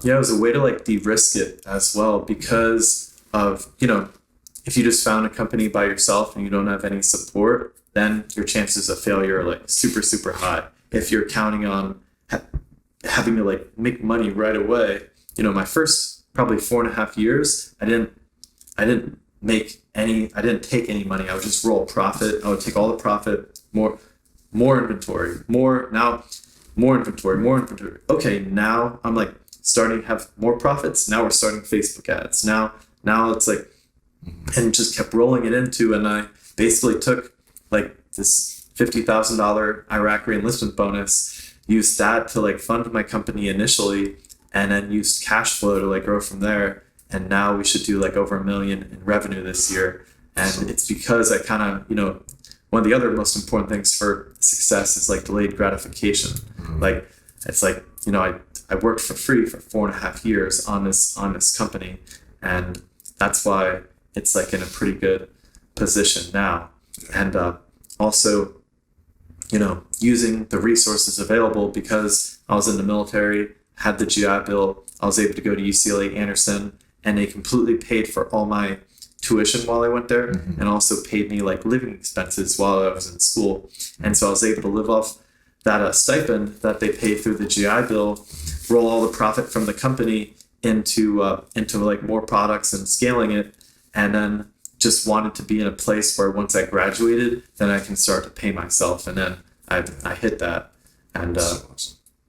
it was a way to like de-risk it as well, because of, if you just found a company by yourself and you don't have any support, then your chances of failure are like super, super high. If you're counting on having to like make money right away, my first probably 4.5 years, I didn't take any money. I would just roll profit. I would take all the profit, more inventory, more inventory. Okay, now I'm like starting to have more profits. Now we're starting Facebook ads. Now it's like, and just kept rolling it into, and I basically took like this $50,000 Iraq reenlistment bonus, used that to like fund my company initially, and then used cash flow to like grow from there. And now we should do like over $1 million in revenue this year. And it's because I kind of, one of the other most important things for success is like delayed gratification. Like, it's like, I worked for free for 4.5 years on this company. And that's why it's like in a pretty good position now. And also, using the resources available, because I was in the military, had the GI Bill, I was able to go to UCLA Anderson, and they completely paid for all my tuition while I went there, and also paid me like living expenses while I was in school. And so I was able to live off that stipend that they pay through the GI Bill, roll all the profit from the company into like more products and scaling it, and then just wanted to be in a place where once I graduated, then I can start to pay myself, and then I hit that, and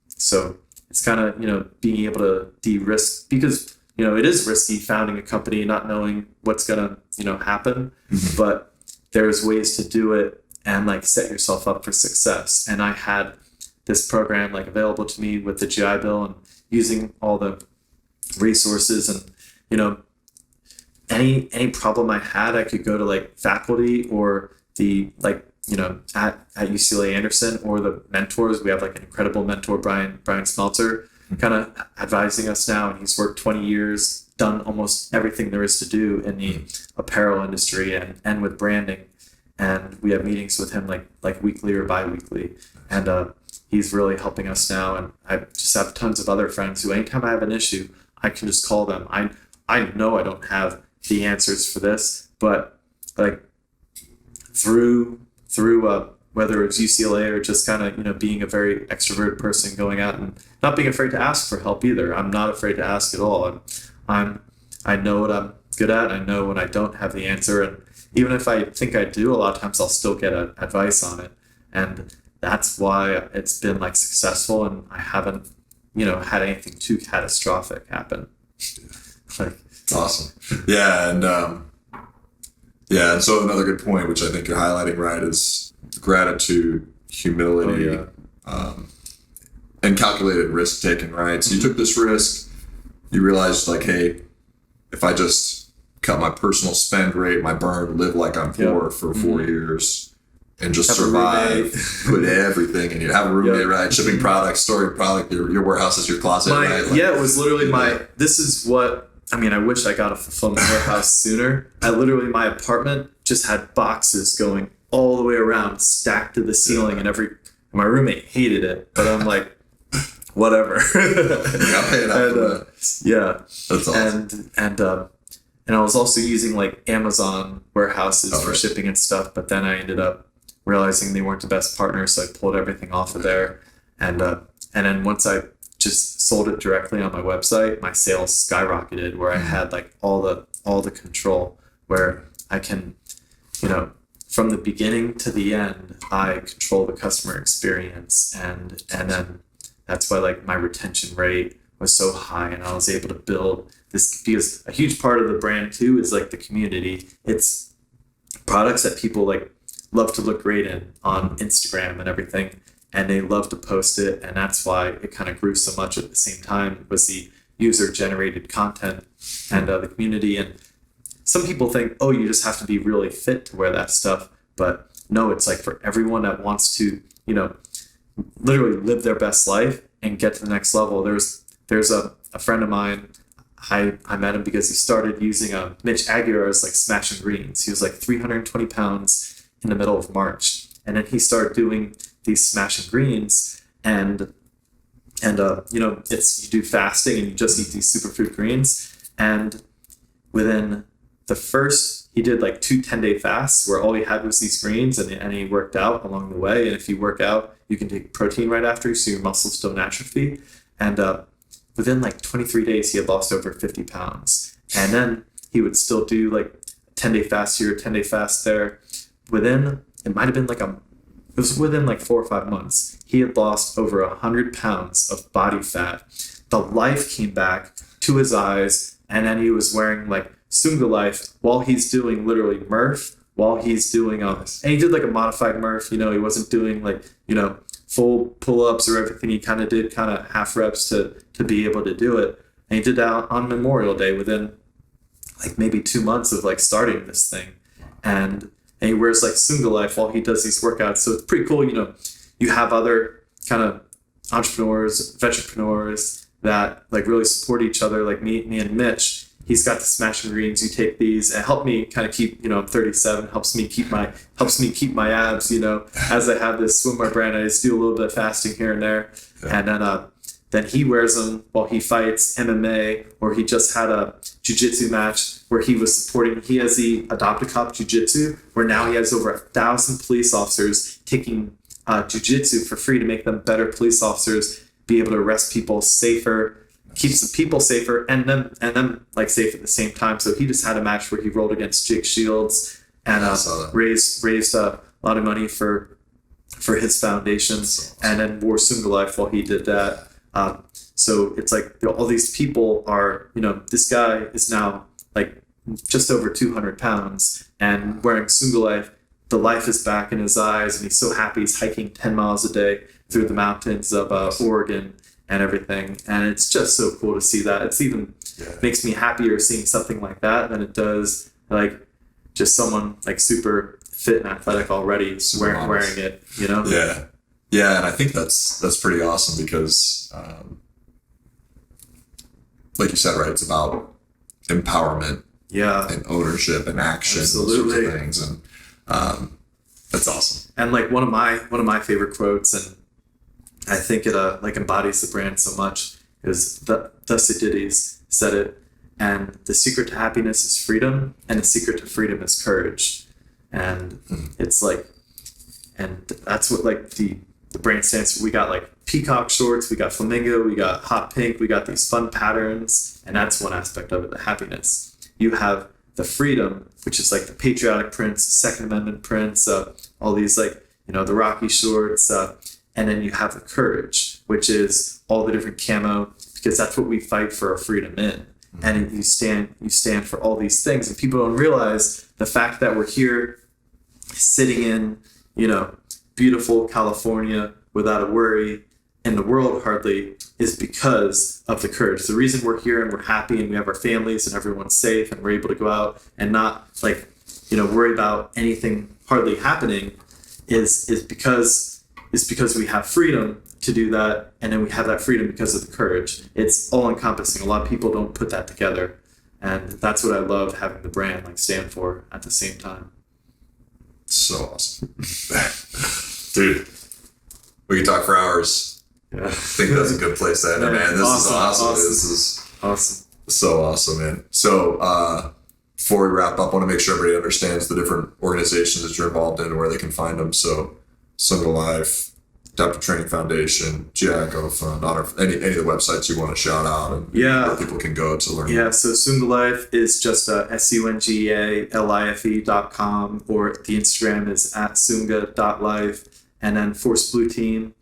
so it's kind of, being able to de-risk, because it is risky founding a company, not knowing what's gonna happen, but there's ways to do it and like set yourself up for success. And I had this program like available to me with the GI Bill, and using all the resources, and any problem I had, I could go to like faculty or the like at UCLA Anderson, or the mentors. We have like an incredible mentor, Brian Smeltzer, kind of advising us now, and he's worked 20 years, done almost everything there is to do in the apparel industry and with branding. And we have meetings with him like weekly or bi-weekly, and he's really helping us now. And I just have tons of other friends who, anytime I have an issue, I can just call them. I know I don't have the answers for this, but like through whether it's UCLA or just kind of being a very extroverted person, going out and not being afraid to ask for help either. I'm not afraid to ask at all. I know what I'm good at. I know when I don't have the answer, and even if I think I do, a lot of times I'll still get advice on it, and that's why it's been like successful, and I haven't had anything too catastrophic happen. Like, it's awesome. Yeah, and and so another good point, which I think you're highlighting, right, is gratitude, humility, and calculated risk taking, right? So you took this risk, you realized like, hey, if I just cut my personal spend rate, my burn, live like I'm poor for 4 years, and just survive, put everything, and you have a roommate, right? Shipping products, storing product, your warehouse is your closet, right? Like, it was literally this is what, I wish I got a fulfillment warehouse sooner. My apartment just had boxes going all the way around, stacked to the ceiling, and my roommate hated it, but I'm like, whatever. I'll pay it out. That's awesome. And I was also using like Amazon warehouses for shipping and stuff, but then I ended up realizing they weren't the best partners, so I pulled everything off of there, and then once I just sold it directly on my website, my sales skyrocketed, where I had like all the control, where I can, from the beginning to the end, I control the customer experience, and then that's why like my retention rate was so high, and I was able to build this, because a huge part of the brand too is like the community. It's products that people like love to look great in on Instagram and everything, and they love to post it, and that's why it kind of grew so much at the same time, was the user generated content and the community. And some people think, oh, you just have to be really fit to wear that stuff, but no, it's like for everyone that wants to literally live their best life and get to the next level. There's a friend of mine, I met him because he started using Mitch Aguilar's like Smashing Greens. He was like 320 pounds in the middle of March, and then he started doing these Smashing Greens, and it's, you do fasting and you just eat these superfood greens, and within the first, he did like 2 10-day fasts where all he had was these greens, and he worked out along the way. And if you work out, you can take protein right after, so your muscles don't atrophy. And within like 23 days, he had lost over 50 pounds. And then he would still do like 10-day fast here, 10-day fast there. It might have been like it was within like 4 or 5 months, he had lost over 100 pounds of body fat. The life came back to his eyes, and then he was wearing like Sunga Life while he's doing literally Murph, while he's doing and he did like a modified Murph. He wasn't doing like full pull-ups or everything. He kind of did half reps to be able to do it. And he did that on Memorial Day within like maybe 2 months of like starting this thing. And he wears like Sunga Life while he does these workouts. So it's pretty cool. You have other kind of entrepreneurs, venturepreneurs that like really support each other, like me and Mitch. He's got the Smashing Greens. You take these, and help me kind of keep, I'm 37, helps me keep my abs, as I have this swimwear brand. I just do a little bit of fasting here and there. Yeah. And then he wears them while he fights MMA, or he just had a jiu-jitsu match where he was supporting, he has the Adopt a Cop jiu-jitsu, where now he has over 1,000 police officers taking jujitsu for free to make them better police officers, be able to arrest people safer, keeps the people safer, and them like safe at the same time. So he just had a match where he rolled against Jake Shields and raised a lot of money for his foundation, and then wore Sunga Life while he did that. So it's like all these people are, this guy is now like just over 200 pounds and wearing Sunga Life. The life is back in his eyes, and he's so happy. He's hiking 10 miles a day through the mountains of Oregon and everything. And it's just so cool to see that. It's even makes me happier seeing something like that than it does like just someone like super fit and athletic already wearing it, Yeah, and I think that's pretty awesome because, like you said, right, it's about empowerment, and ownership and action, Absolutely. those sorts of things, and that's awesome. And like one of my favorite quotes, and I think it like embodies the brand so much, is the Thucydides said it, and the secret to happiness is freedom, and the secret to freedom is courage. And it's like, and that's what like the brand stands for. We got like peacock shorts, we got flamingo, we got hot pink, we got these fun patterns, and that's one aspect of it, the happiness. You have the freedom, which is like the patriotic prints, Second Amendment prints, all these like, the Rocky shorts, and then you have the courage, which is all the different camo, because that's what we fight for our freedom in. And you stand for all these things, and people don't realize the fact that we're here sitting in, beautiful California without a worry in the world hardly is because of the courage. The reason we're here and we're happy and we have our families and everyone's safe and we're able to go out and not like, worry about anything hardly happening is because we have freedom to do that, and then we have that freedom because of the courage. It's all encompassing. A lot of people don't put that together, and that's what I love having the brand like stand for at the same time. So awesome. Dude, we can talk for hours. Yeah. I think that's a good place to end it, man. This is awesome. This is awesome. So awesome, man. So before we wrap up, I want to make sure everybody understands the different organizations that you're involved in and where they can find them. So Sunga Life, Adaptive Training Foundation, GIACO Fund, any of the websites you want to shout out and where people can go to learn. Yeah, so Sunga Life is just SUNGALIFE.com, or the Instagram is @sunga.life. And then Force Blue Team,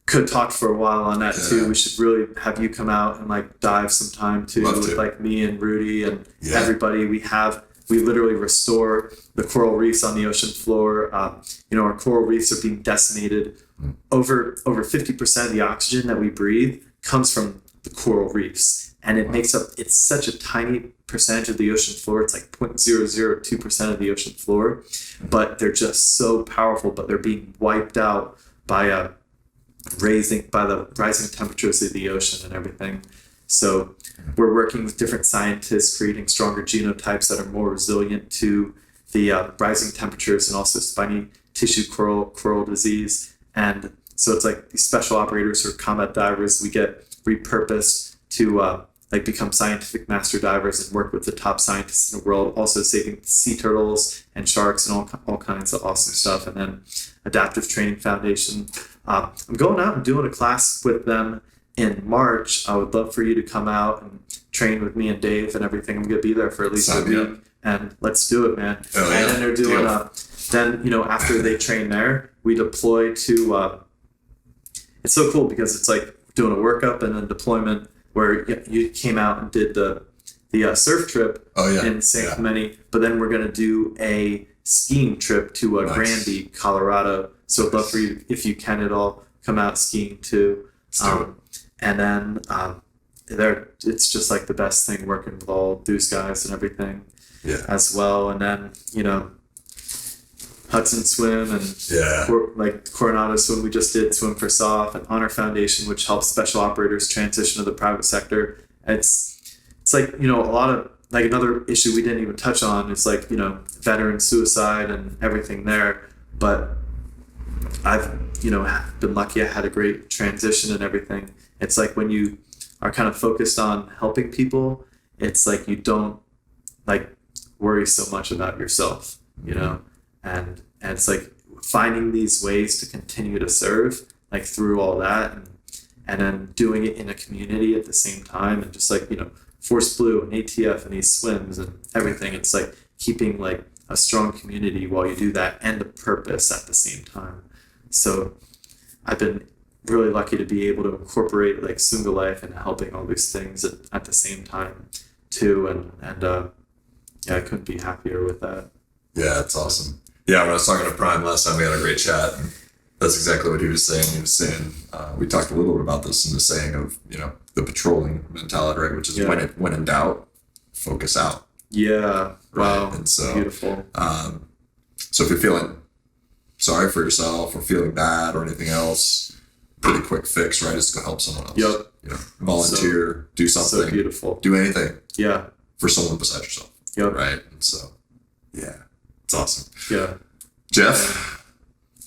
could talk for a while on that too. We should really have you come out and like dive sometime too with like me and Rudy and everybody. We literally restore the coral reefs on the ocean floor. Our coral reefs are being decimated. Over 50% of the oxygen that we breathe comes from the coral reefs, and it makes up. It's such a tiny percentage of the ocean floor. It's like 0.002% of the ocean floor, but they're just so powerful. But they're being wiped out by the rising temperatures of the ocean and everything. So we're working with different scientists, creating stronger genotypes that are more resilient to the rising temperatures and also spiny tissue coral disease. And so it's like these special operators or combat divers, we get repurposed to become scientific master divers and work with the top scientists in the world, also saving sea turtles and sharks and all kinds of awesome stuff. And then Adaptive Training Foundation. I'm going out and doing a class with them in March. I would love for you to come out and train with me and Dave and everything. I'm going to be there for at least a week, and let's do it, man. And then they're doing after they train there, we deploy to it's so cool because it's like doing a workup and then deployment where you came out and did the surf trip in San Clemente, but then we're going to do a skiing trip to Granby, Colorado. So I'd love for you, if you can at all, come out skiing too. And then it's just like the best thing working with all those guys and everything as well. And then, Hudson Swim and Coronado Swim, we just did Swim for Soft, and Honor Foundation, which helps special operators transition to the private sector. It's like, a lot of, like, another issue we didn't even touch on is like, veteran suicide and everything there. But I've, been lucky. I had a great transition and everything. It's like when you are kind of focused on helping people, it's like you don't like worry so much about yourself, and it's like finding these ways to continue to serve, like through all that, and then doing it in a community at the same time, and just like, Force Blue and ATF and these swims and everything. It's like keeping like a strong community while you do that, and a purpose at the same time. So I've been really lucky to be able to incorporate like Sunga Life and helping all these things at the same time too. And I couldn't be happier with that. Yeah, it's awesome. Yeah, when I was talking to Prime last time, we had a great chat. And that's exactly what he was saying. He was saying, we talked a little bit about this in the saying of, the patrolling mentality, right? Which is when in doubt, focus out. Yeah. Right. Wow. And so, beautiful. So if you're feeling sorry for yourself or feeling bad or anything else, pretty quick fix, right? Is to go help someone else. Yep. Volunteer, do something. So beautiful. Do anything. Yeah. For someone besides yourself. Yep. Right. And so, yeah, it's awesome. Yeah. Jeff,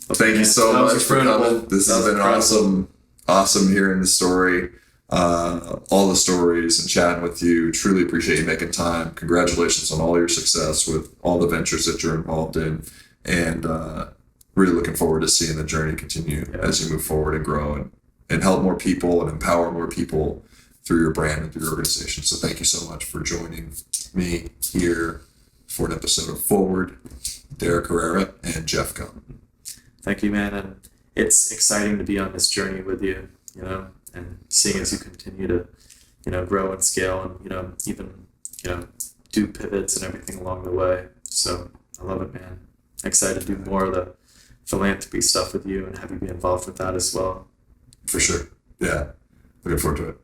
thank you so That was much for incredible. coming. This That has was been incredible. awesome hearing the story, all the stories and chatting with you. Truly appreciate you making time. Congratulations on all your success with all the ventures that you're involved in, and really looking forward to seeing the journey continue as you move forward and grow and help more people and empower more people through your brand and through your organization. So thank you so much for joining me here for an episode of Forward. Derek Herrera and Jeff Gum. Thank you, man. And it's exciting to be on this journey with you, and seeing as you continue to, grow and scale and, even, do pivots and everything along the way. So I love it, man. Excited to do more of the philanthropy stuff with you and have you be involved with that as well. For sure. Yeah. Looking forward to it.